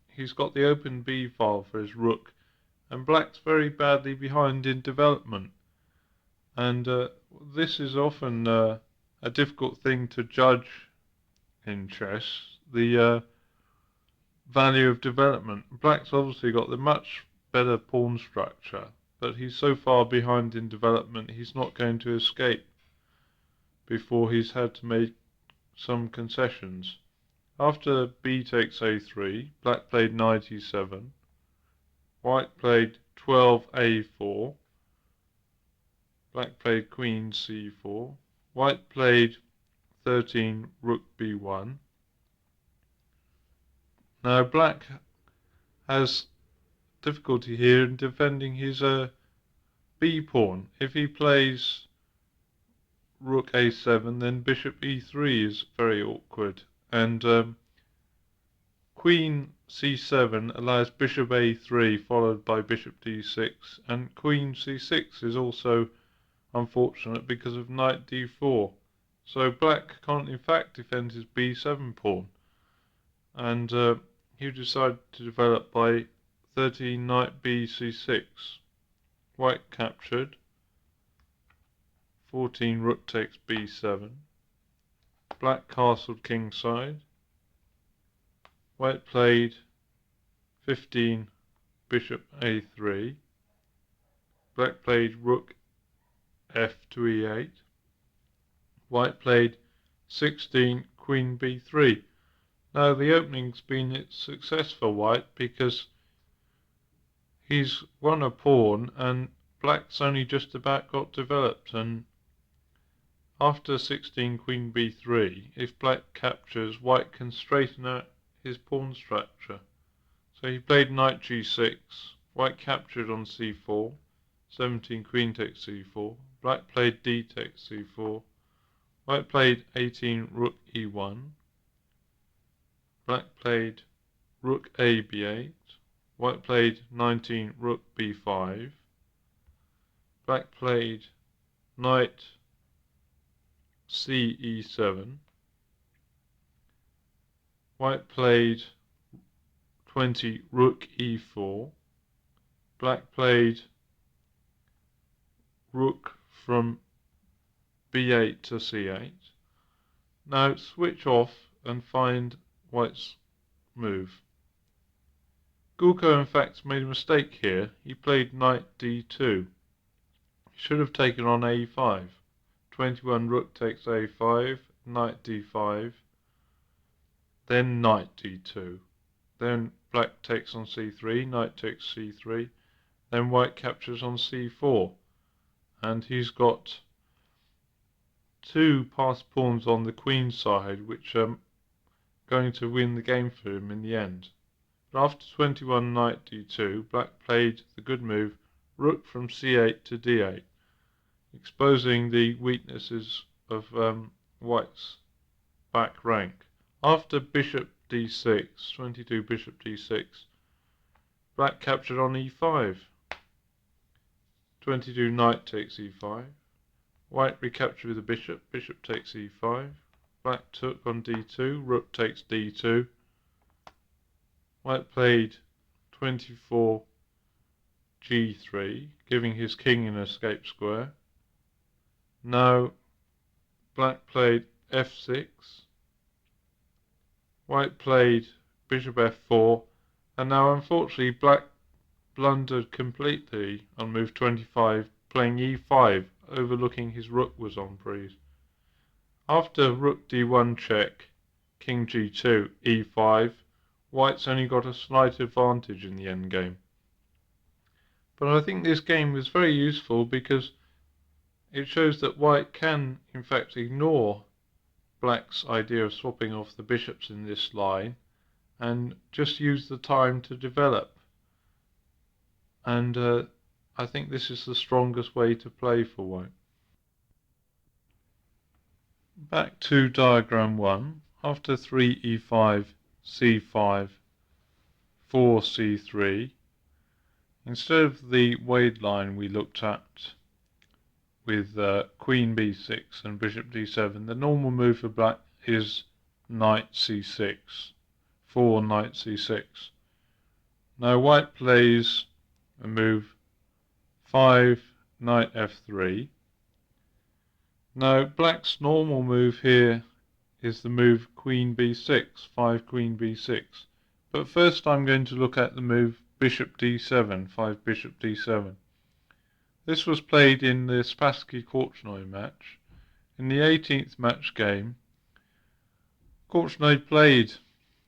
He's got the open b file for his rook, and black's very badly behind in development. And this is often a difficult thing to judge in chess, the value of development. Black's obviously got the much better pawn structure, but he's so far behind in development he's not going to escape before he's had to make some concessions. After b takes a3, black played knight e7, white played 12 a4, black played queen c4, white played 13 rook b1. Now black has difficulty here in defending his b pawn. If he plays rook a7, then bishop e3 is very awkward, and queen c7 allows bishop a3 followed by bishop d6, and queen c6 is also unfortunate because of knight d4. So black can't in fact defend his b7 pawn, and he decided to develop by 13 knight b c6. White captured, 14 rook takes b7. Black castled kingside. White played 15 bishop a3. Black played rook f to e8. White played 16 queen b3. Now the opening's been a success for white because he's won a pawn and black's only just about got developed, and after 16 queen b3, if black captures, white can straighten out his pawn structure. So he played knight g6, white captured on c4, 17 queen takes c4, black played d takes c4, white played 18 rook e1, black played rook a b8, white played 19 rook b5, black played knight c e7, White played 20 rook e4. Black played rook from b8 to c8. Now switch off and find White's move. Gulko in fact made a mistake here. He played knight d2. He should have taken on a5. 21 rook takes a5, knight d5, then knight d2. Then black takes on c3, knight takes c3, then white captures on c4. And he's got two passed pawns on the queen side, which are going to win the game for him in the end. But after 21 knight d2, black played the good move, rook from c8 to d8, exposing the weaknesses of white's back rank. After bishop d6, 22 bishop d6, black captured on e5. 22 knight takes e5. White recaptured with the bishop, bishop takes e5. Black took on d2, rook takes d2. White played 24 g3, giving his king an escape square. Now black played f6. White played bishop f4, and now unfortunately black blundered completely on move 25, playing e5, overlooking his rook was on breeze. After rook d1 check, king g2, e5, White's only got a slight advantage in the endgame. But I think this game was very useful because it shows that White can in fact ignore Black's idea of swapping off the bishops in this line and just use the time to develop. And I think this is the strongest way to play for White. Back to diagram 1. After 3 e5, c5, 4 c3, instead of the Wade line we looked at with queen b6 and bishop d7, the normal move for black is knight c6, 4 knight c6. Now white plays a move 5 knight f3. Now black's normal move here is the move queen b6, 5 queen b6. But first I'm going to look at the move bishop d7, 5 bishop d7. This was played in the Spassky-Korchnoi match. In the 18th match game, Korchnoi played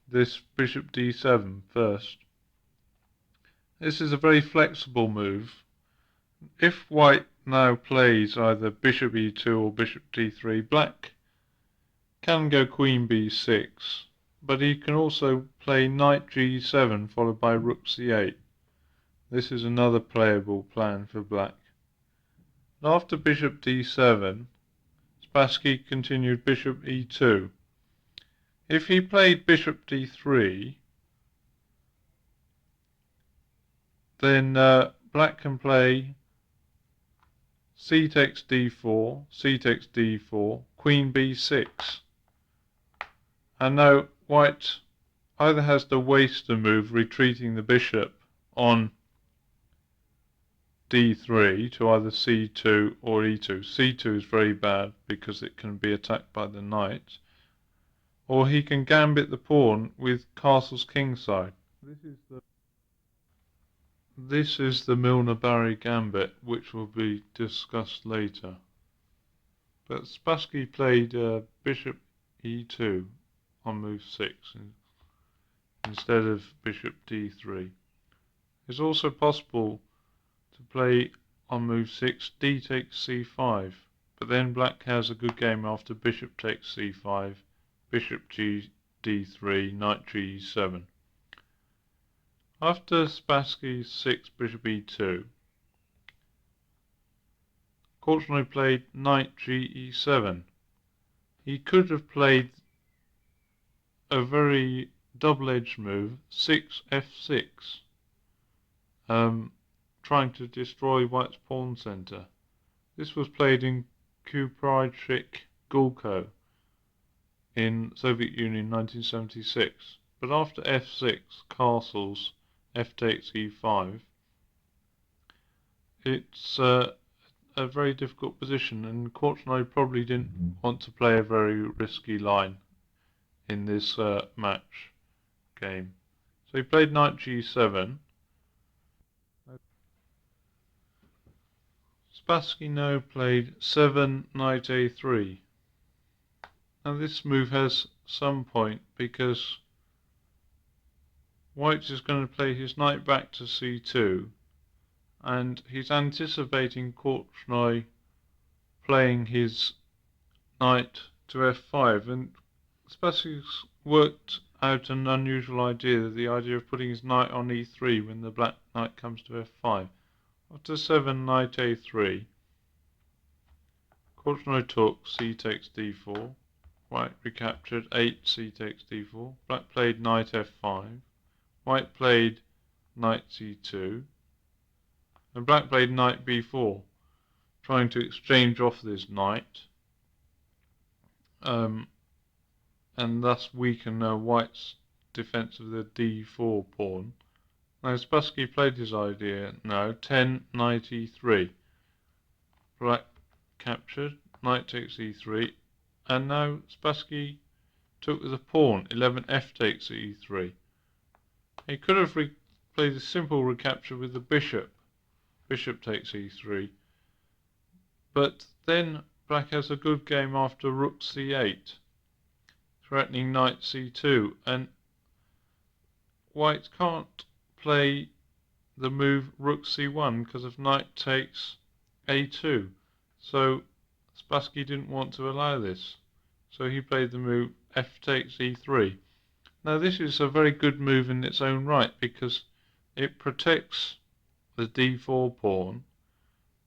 this bishop d7 first. This is a very flexible move. If white now plays either bishop e2 or bishop d3, black can go queen b6, but he can also play knight g7 followed by rook c8. This is another playable plan for black. After bishop d7, Spassky continued bishop e2. If he played bishop d3, then black can play c takes d4, c takes d4, queen b6. And now white either has to waste a move retreating the bishop on d3 to either c2 or e2. c2 is very bad because it can be attacked by the knight. Or he can gambit the pawn with castle's kingside. This is the Milner-Barry gambit, which will be discussed later. But Spassky played bishop e2 on move 6 instead of bishop d3. It's also possible to play on move 6 d takes c5, but then black has a good game after bishop takes c5, bishop d3, knight g7. After Spassky's 6 bishop e2, Korchnoi played knight ge7. He could have played a very double-edged move, 6 f6, trying to destroy white's pawn center. This was played in Kuprychik Gulko in Soviet Union 1976. But after f6, castles, f takes e5, it's a very difficult position, and Korchnoi probably didn't want to play a very risky line in this match game. So he played knight g7. Spassky now played 7 knight a3. Now this move has some point because White is going to play his knight back to c2, and he's anticipating Korchnoi playing his knight to f5, and Spassky's worked out an unusual idea, the idea of putting his knight on e3 when the black knight comes to f5. After 7 knight a3, Korchnoi took, c takes d4, White recaptured, 8 c takes d4, Black played knight f5, White played knight c2, and Black played knight b4, trying to exchange off this knight, and thus weaken White's defense of the d4 pawn. Now Spassky played his idea now, 10 knight e3. Black captured, knight takes e3, and now Spassky took with a pawn, 11 f takes e3. He could have played a simple recapture with the bishop, bishop takes e3, but then Black has a good game after rook c8, threatening knight c2, and White can't play the move rook c1 because of knight takes a2, so Spassky didn't want to allow this, so he played the move f takes e3. Now this is a very good move in its own right because it protects the d4 pawn,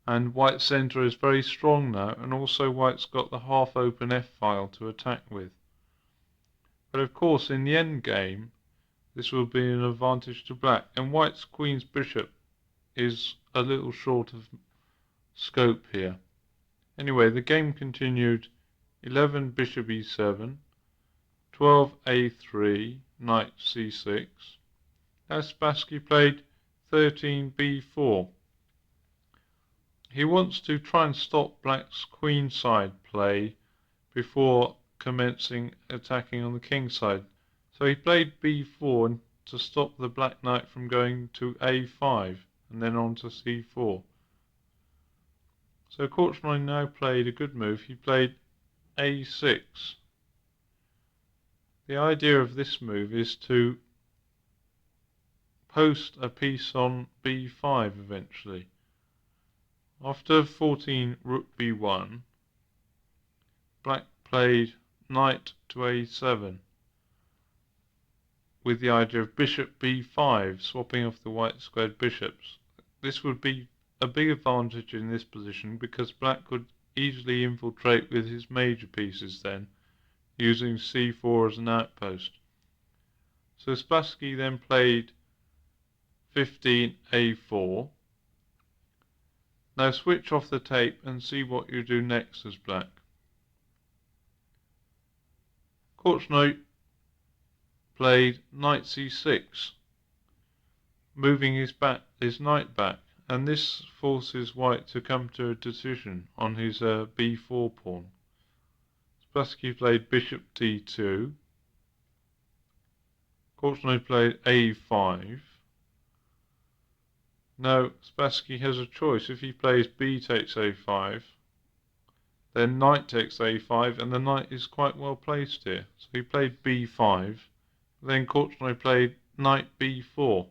and White's centre is very strong now, and also White's got the half open f-file to attack with. But of course in the end game this will be an advantage to Black, and White's queen's bishop is a little short of scope here. Anyway, the game continued, 11 bishop e7, 12 a3, knight c6. Now Spassky played 13 b4. He wants to try and stop Black's queenside play before commencing attacking on the king side. So he played b4 to stop the black knight from going to a5 and then on to c4. So Korchnoi now played a good move. He played a6. The idea of this move is to post a piece on b5 eventually. After 14 rook b1, Black played knight to a7 with the idea of bishop b5, swapping off the white squared bishops. This would be a big advantage in this position because Black could easily infiltrate with his major pieces then, using c4 as an outpost. So Spassky then played 15 a4. Now switch off the tape and see what you do next as Black. Korchnoi played knight c6, moving his knight back, and this forces White to come to a decision on his b4 pawn. Spassky played bishop d2. Korchnoi played a5. Now Spassky has a choice. If he plays b takes a5, then knight takes a5, and the knight is quite well placed here. So he played b5. Then Korchnoi played knight b4.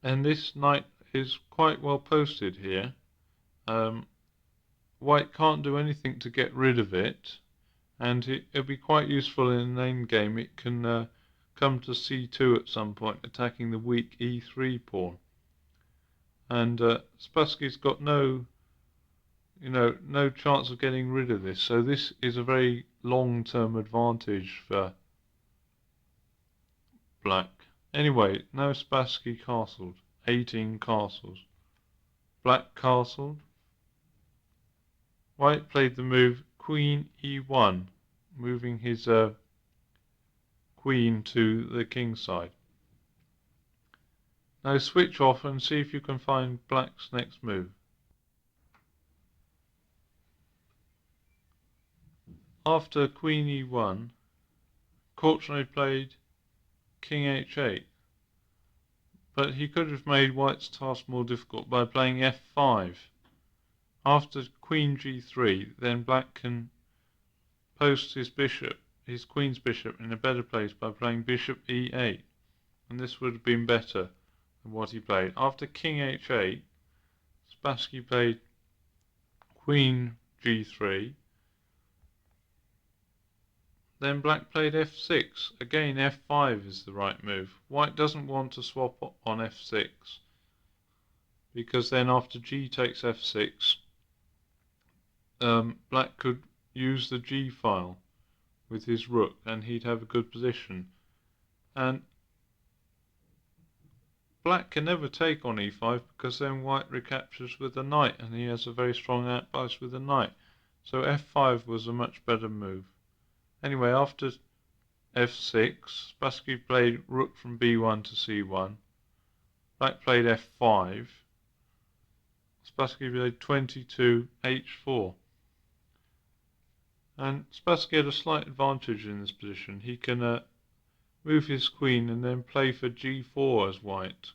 And this knight is quite well posted here. White can't do anything to get rid of it, and it'll be quite useful in an endgame. It can come to c2 at some point, attacking the weak e3 pawn. And Spassky's got no chance of getting rid of this. So this is a very long-term advantage for Black. Anyway, now Spassky castled. 18 castles. Black castled. White played the move queen e1. moving his queen to the king side. Now switch off and see if you can find black's next move. After queen e1, Korchnoi played king h8, but he could have made white's task more difficult by playing f5. After queen g3, then black can post his queen's bishop, in a better place by playing bishop e8, and this would have been better than what he played. After king h8, Spassky played queen g3. Then black played f6. Again, f5 is the right move. White doesn't want to swap on f6, because then after g takes f6, black could use the g file with his rook and he'd have a good position. And black can never take on e5, because then white recaptures with the knight and he has a very strong outpost with the knight. So f5 was a much better move. Anyway, after f6, Spassky played rook from b1 to c1. Black played f5. Spassky played 22 h4. And Spassky had a slight advantage in this position. He can move his queen and then play for g4 as white.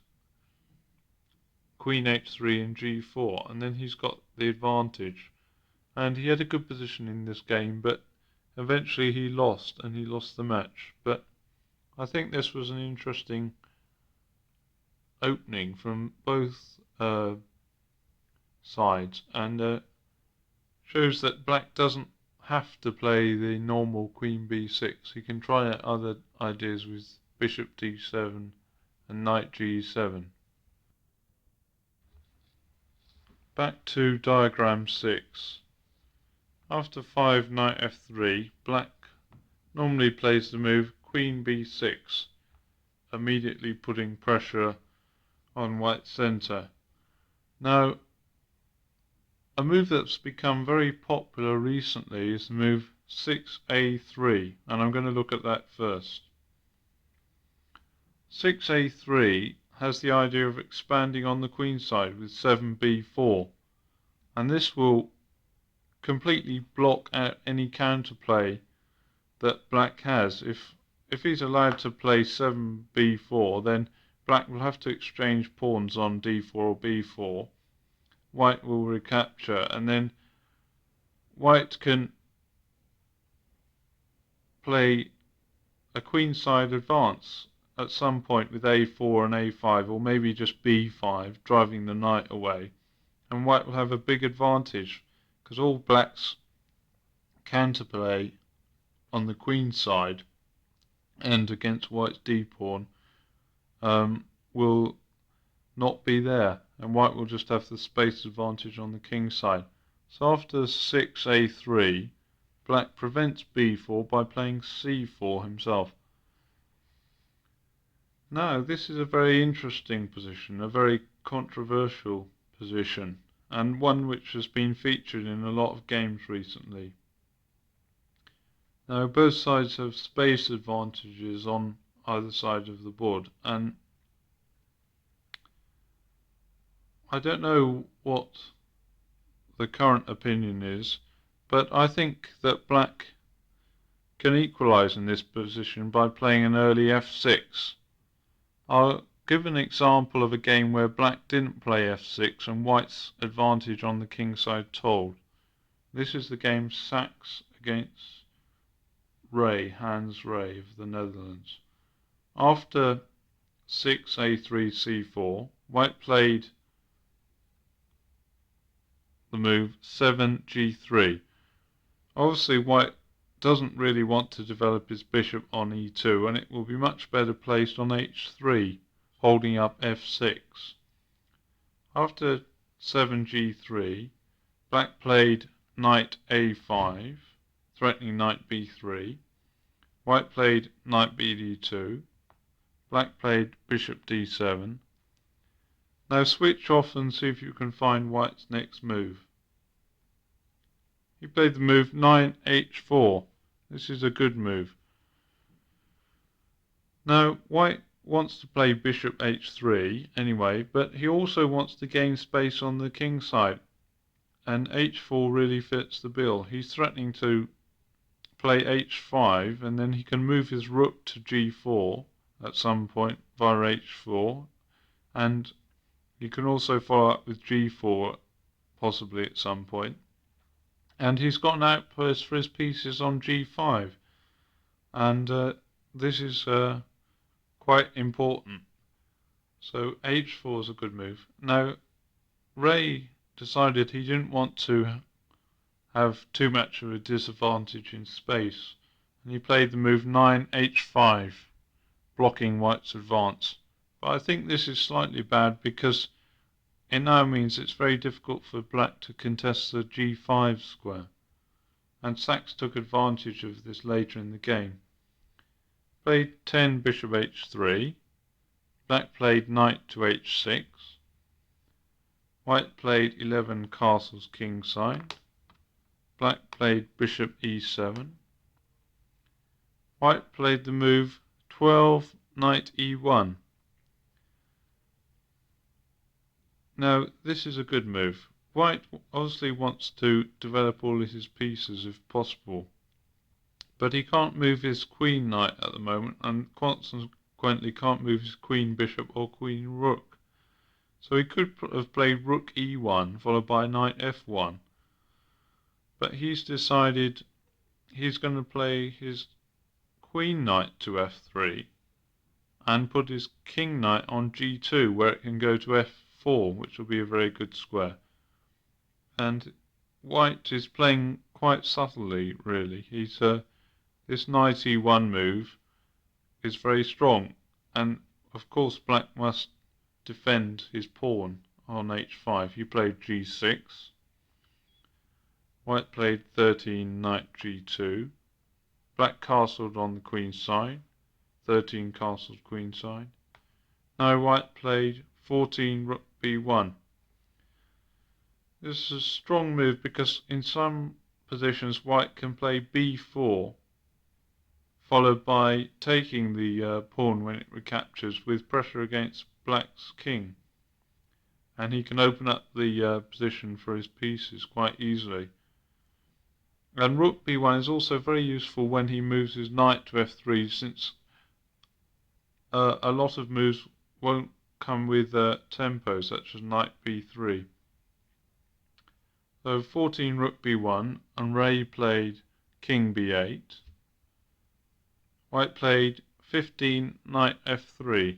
Queen h3 and g4, and then he's got the advantage. And he had a good position in this game, but eventually he lost, and he lost the match. But I think this was an interesting opening from both sides, and shows that black doesn't have to play the normal queen b6. He can try out other ideas with bishop d7 and knight g7. Back to diagram 6. After 5 knight f3, black normally plays the move queen b6, immediately putting pressure on white's centre. Now, a move that's become very popular recently is the move 6a3, and I'm going to look at that first. 6a3 has the idea of expanding on the queen side with 7b4, and this will completely block out any counterplay that black has. If he's allowed to play 7b4, then black will have to exchange pawns on d4 or b4. White will recapture, and then white can play a queenside advance at some point with a4 and a5, or maybe just b5, driving the knight away, and white will have a big advantage, because all black's counterplay on the queen side and against white's d-pawn will not be there, and white will just have the space advantage on the king side. So after 6a3, black prevents b4 by playing c4 himself. Now this is a very interesting position, a very controversial position, and one which has been featured in a lot of games recently. Now both sides have space advantages on either side of the board, and I don't know what the current opinion is, but I think that black can equalize in this position by playing an early f6. I'll give an example of a game where black didn't play f6 and white's advantage on the king side told. This is the game Sachs against Hans Ray of the Netherlands. After 6a3 c4, white played the move 7g3. Obviously white doesn't really want to develop his bishop on e2, and it will be much better placed on h3, holding up f6. After 7g3, black played knight a5, threatening knight b3. White played knight bd2. Black played bishop d7. Now switch off and see if you can find white's next move. He played the move 9h4, This is a good move. Now, white wants to play bishop h3 anyway, but he also wants to gain space on the king side, and h4 really fits the bill. He's threatening to play h5, and then he can move his rook to g4 at some point via h4, and he can also follow up with g4 possibly at some point. And he's got an outpost for his pieces on g5, and this is quite important. So h4 is a good move. Now, Ray decided he didn't want to have too much of a disadvantage in space, and he played the move 9h5, blocking white's advance. But I think this is slightly bad because it now means it's very difficult for black to contest the g5 square, and Sachs took advantage of this later in the game. Played 10 bishop h3, black played knight to h6, white played 11 castles kingside, black played bishop e7, white played the move 12 knight e1. Now this is a good move. White obviously wants to develop all his pieces if possible, but he can't move his queen knight at the moment, and consequently can't move his queen bishop or queen rook. So he could have played rook e1 followed by knight f1, but he's decided he's going to play his queen knight to f3 and put his king knight on g2 where it can go to f4, which will be a very good square. And white is playing quite subtly, really. This knight e1 move is very strong, and of course black must defend his pawn on h5. He played g6, white played 13 knight g2, black castled on the queen side, 13 castles queen side. Now white played 14 rook b1. This is a strong move because in some positions white can play b4 followed by taking the pawn when it recaptures with pressure against black's king, and he can open up the position for his pieces quite easily. And rook b1 is also very useful when he moves his knight to f3, since a lot of moves won't come with tempo, such as knight b3. So 14 rook b1, and Ray played king b8. White played 15 knight f3.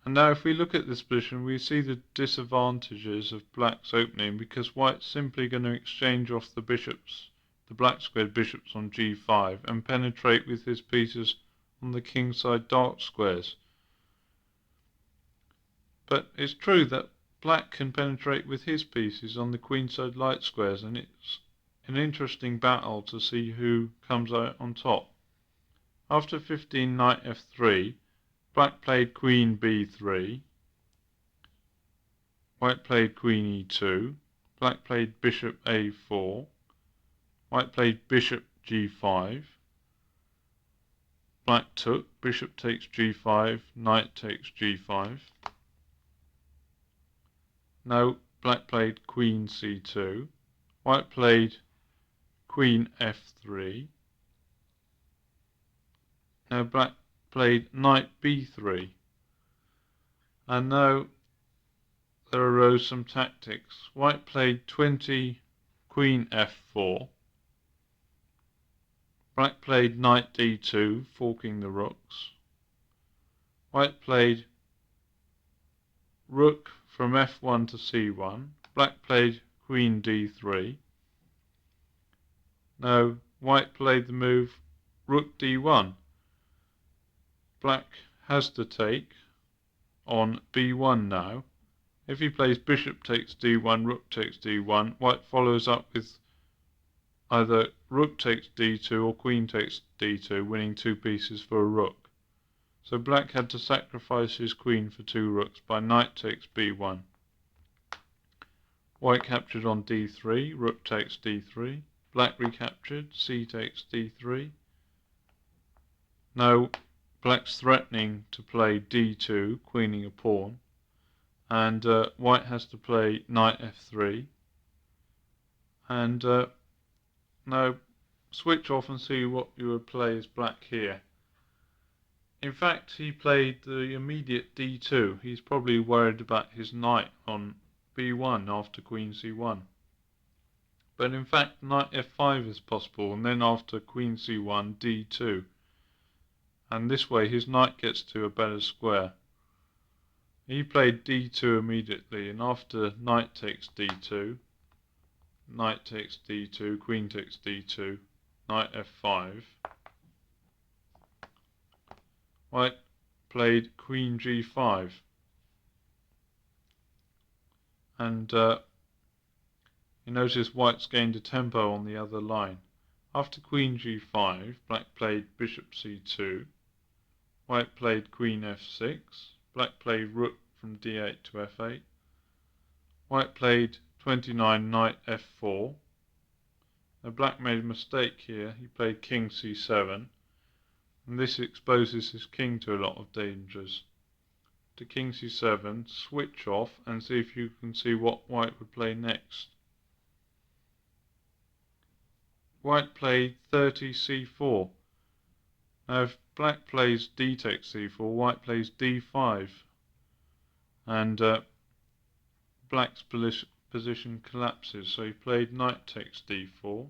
And now if we look at this position, we see the disadvantages of black's opening, because white's simply going to exchange off the bishops, the black squared bishops on g5, and penetrate with his pieces on the kingside dark squares. But it's true that black can penetrate with his pieces on the queenside light squares, and it's an interesting battle to see who comes out on top. After 15 knight f3, black played queen b3, white played queen e2, black played bishop a4, white played bishop g5, black took, bishop takes g5, knight takes g5. Now black played queen c2, white played queen f3. Now black played knight b3, and now there arose some tactics. White played 20 queen f4, black played knight d2, forking the rooks. White played rook from f1 to c1, black played queen d3. Now white played the move rook d1. Black has to take on b1 now. If he plays bishop takes d1, rook takes d1, white follows up with either rook takes d2 or queen takes d2, winning two pieces for a rook. So black had to sacrifice his queen for two rooks by knight takes b1. White captured on d3, rook takes d3. black recaptured, c takes d3. Now black's threatening to play d2, queening a pawn, and white has to play knight f3. And now switch off and see what you would play as black here. In fact, he played the immediate d2. He's probably worried about his knight on b1 after queen c1. But in fact, knight f5 is possible, and then after queen c1, d2. And this way his knight gets to a better square. He played d2 immediately, and after knight takes d2, knight takes d2, queen takes d2, knight f5. White played queen g5, and you notice white's gained a tempo on the other line. After queen g5, black played bishop c2, white played queen f6, black played rook from d8 to f8, white played 29 knight f4. Now black made a mistake here, he played king c7, and this exposes his king to a lot of dangers. To king c7, switch off and see if you can see what white would play next. White played 30 c4. Now if black plays d takes c4, white plays d5, and black's position collapses. So he played knight takes d4,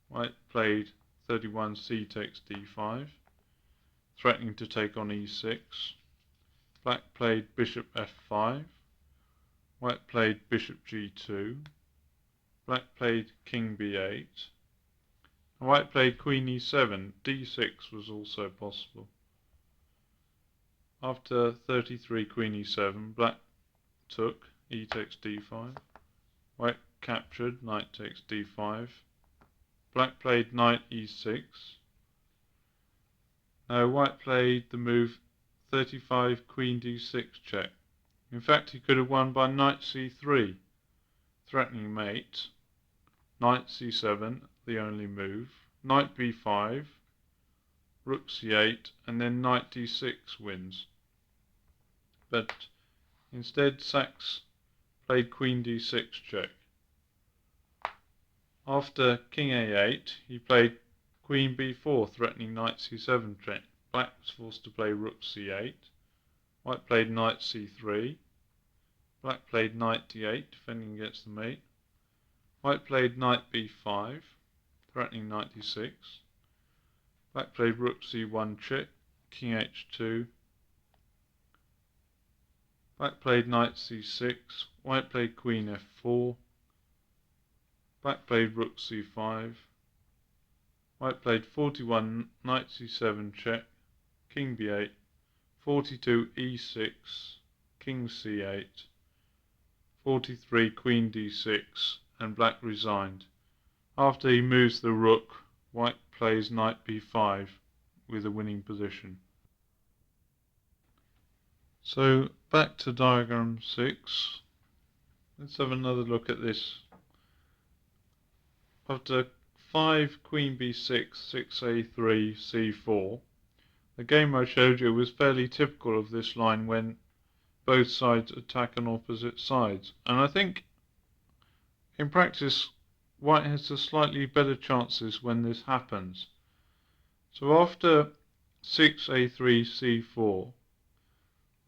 white played 31 c takes d5, threatening to take on e6. Black played bishop f5, white played bishop g2, black played king b8, white played queen e7, d6 was also possible. After 33 queen e7, black took, e takes d5, white captured, knight takes d5, black played knight e6. Now white played the move 35 queen d6 check. In fact, he could have won by knight c3, threatening mate, knight c7, the only move, knight b5, rook c8, and then knight d6 wins. But instead Sachs played queen d6 check. After king a8, he played queen b4, threatening knight c7 check. Black was forced to play rook c8. White played knight c3. Black played knight d8, defending against the mate. White played knight b5, threatening knight d6. Black played rook c1 check, king h2. Black played knight c6. White played queen f4. Black played rook c5. White played 41 knight c7 check, king b8, 42 e6, king c8, 43 queen d6, and black resigned. After he moves the rook, white plays knight b5 with a winning position. So back to diagram 6. Let's have another look at this. After 5 queen b6, 6a3, c4, the game I showed you was fairly typical of this line when both sides attack on opposite sides. And I think in practice white has a slightly better chances when this happens. So after 6a3, c4,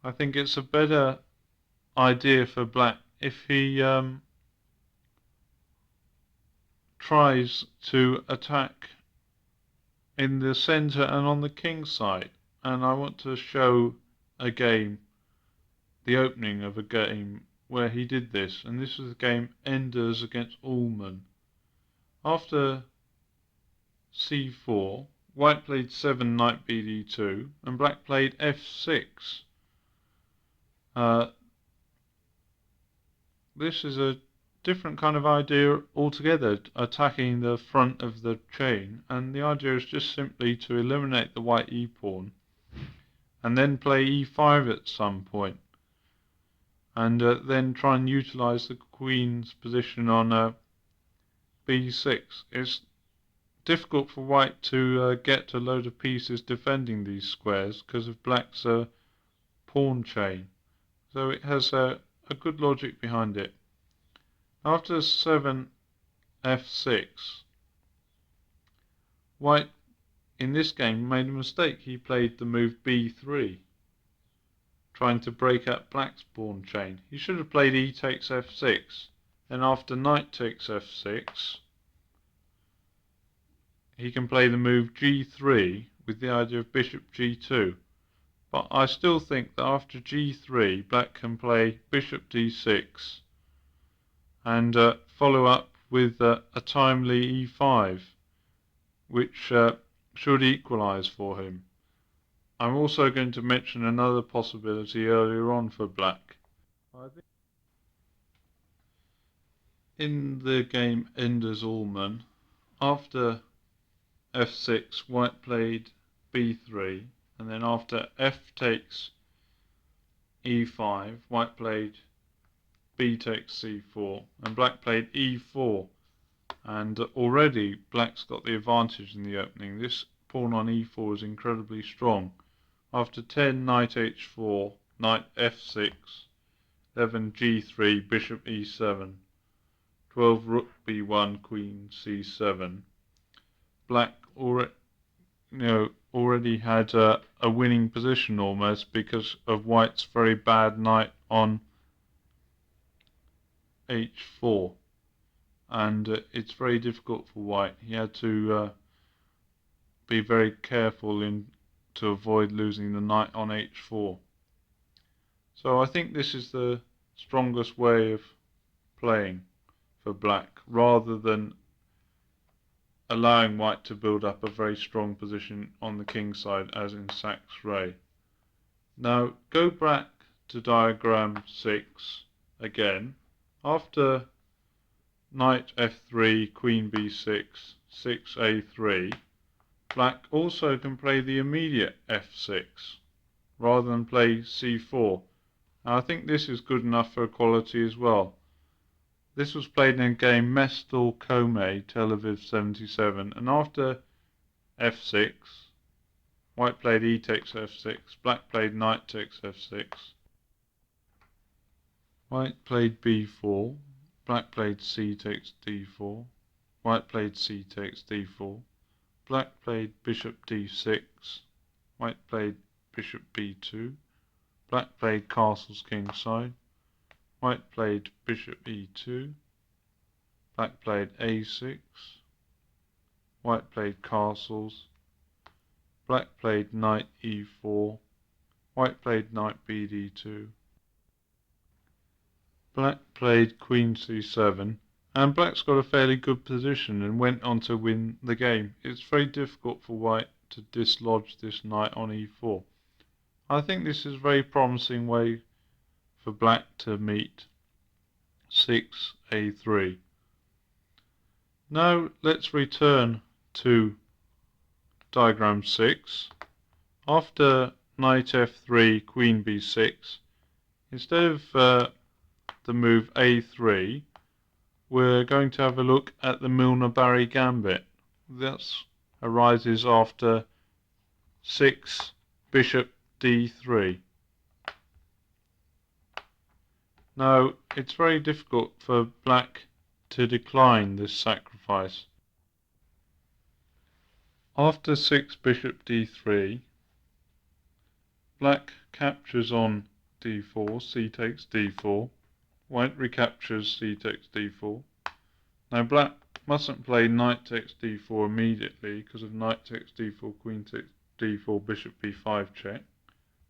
I think it's a better idea for black if he tries to attack in the center and on the king side. And I want to show a game, the opening of a game where he did this, and this was the game Enders against Ullman. After c4, white played 7 knight bd2 and black played f6. This is a different kind of idea altogether, attacking the front of the chain, and the idea is just simply to eliminate the white e-pawn and then play e5 at some point, and then try and utilize the queen's position on b6. It's difficult for white to get a load of pieces defending these squares because of black's pawn chain. So it has a good logic behind it. After 7 f6, white in this game made a mistake. He played the move b3, trying to break up black's pawn chain. He should have played e takes f6. Then after knight takes f6, he can play the move g3 with the idea of bishop g2. But I still think that after g3, black can play bishop d6 and follow up with a timely e5, which should equalise for him. I'm also going to mention another possibility earlier on for black. I think in the game Enders Allman, after f6, white played b3, and then after f takes e5, white played b takes c4, and black played e4. And already black's got the advantage in the opening. This pawn on e4 is incredibly strong. After 10, knight h4, knight f6, 11 g3, bishop e7, 12 rook b1, queen c7. Black already had a winning position almost because of white's very bad knight on h4. And it's very difficult for white. He had to be very careful to avoid losing the knight on h4. So I think this is the strongest way of playing for black, rather than allowing white to build up a very strong position on the king side as in Sachs Ray. Now go back to diagram 6 again. After knight f3, queen b6, 6a3, black also can play the immediate f6 rather than play c4. Now I think this is good enough for equality as well. This was played in a game Mestal Kome, Tel Aviv 77, and after f6, white played e takes f6, black played knight takes f6, white played b4, black played c takes d4, white played c takes d4, black played bishop d6, white played bishop b2, black played castles kingside, white played bishop e2, black played a6, white played castles, black played knight e4, white played knight bd2, black played queen c7, and black's got a fairly good position and went on to win the game. It's very difficult for white to dislodge this knight on e4. I think this is a very promising way for black to meet 6a3. Now let's return to diagram 6. After knight f3, queen b6, instead of the move a3, we're going to have a look at the Milner-Barry gambit. That arises after 6 bishop d3. Now it's very difficult for black to decline this sacrifice. After 6 bishop d3, black captures on d4, c takes d4, white recaptures c takes d4. Now black mustn't play knight takes d4 immediately because of knight takes d4, queen takes d4, bishop b5 check,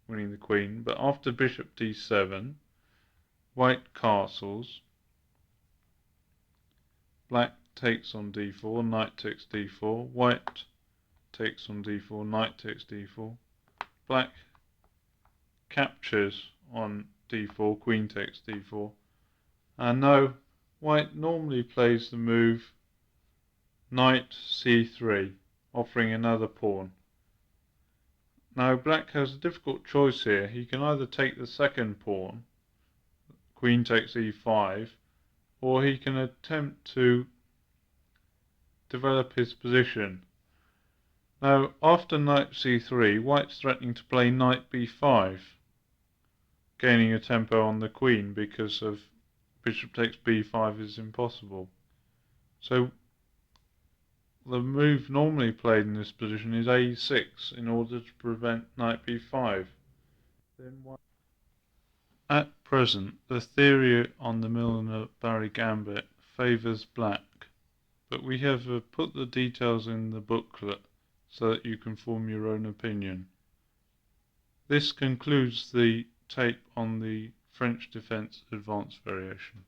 winning the queen. But after bishop d7, white castles, black takes on d4, knight takes d4, white takes on d4, knight takes d4, black captures on d4, queen takes d4, and now white normally plays the move knight c3, offering another pawn. Now black has a difficult choice here. He can either take the second pawn, queen takes e5, or he can attempt to develop his position. Now, after knight c3, white's threatening to play knight b5, gaining a tempo on the queen because of bishop takes b5 is impossible. So the move normally played in this position is a6 in order to prevent knight b5. At present, the theory on the Milner-Barry gambit favours black, but we have put the details in the booklet so that you can form your own opinion. This concludes the tape on the French defence advanced variation.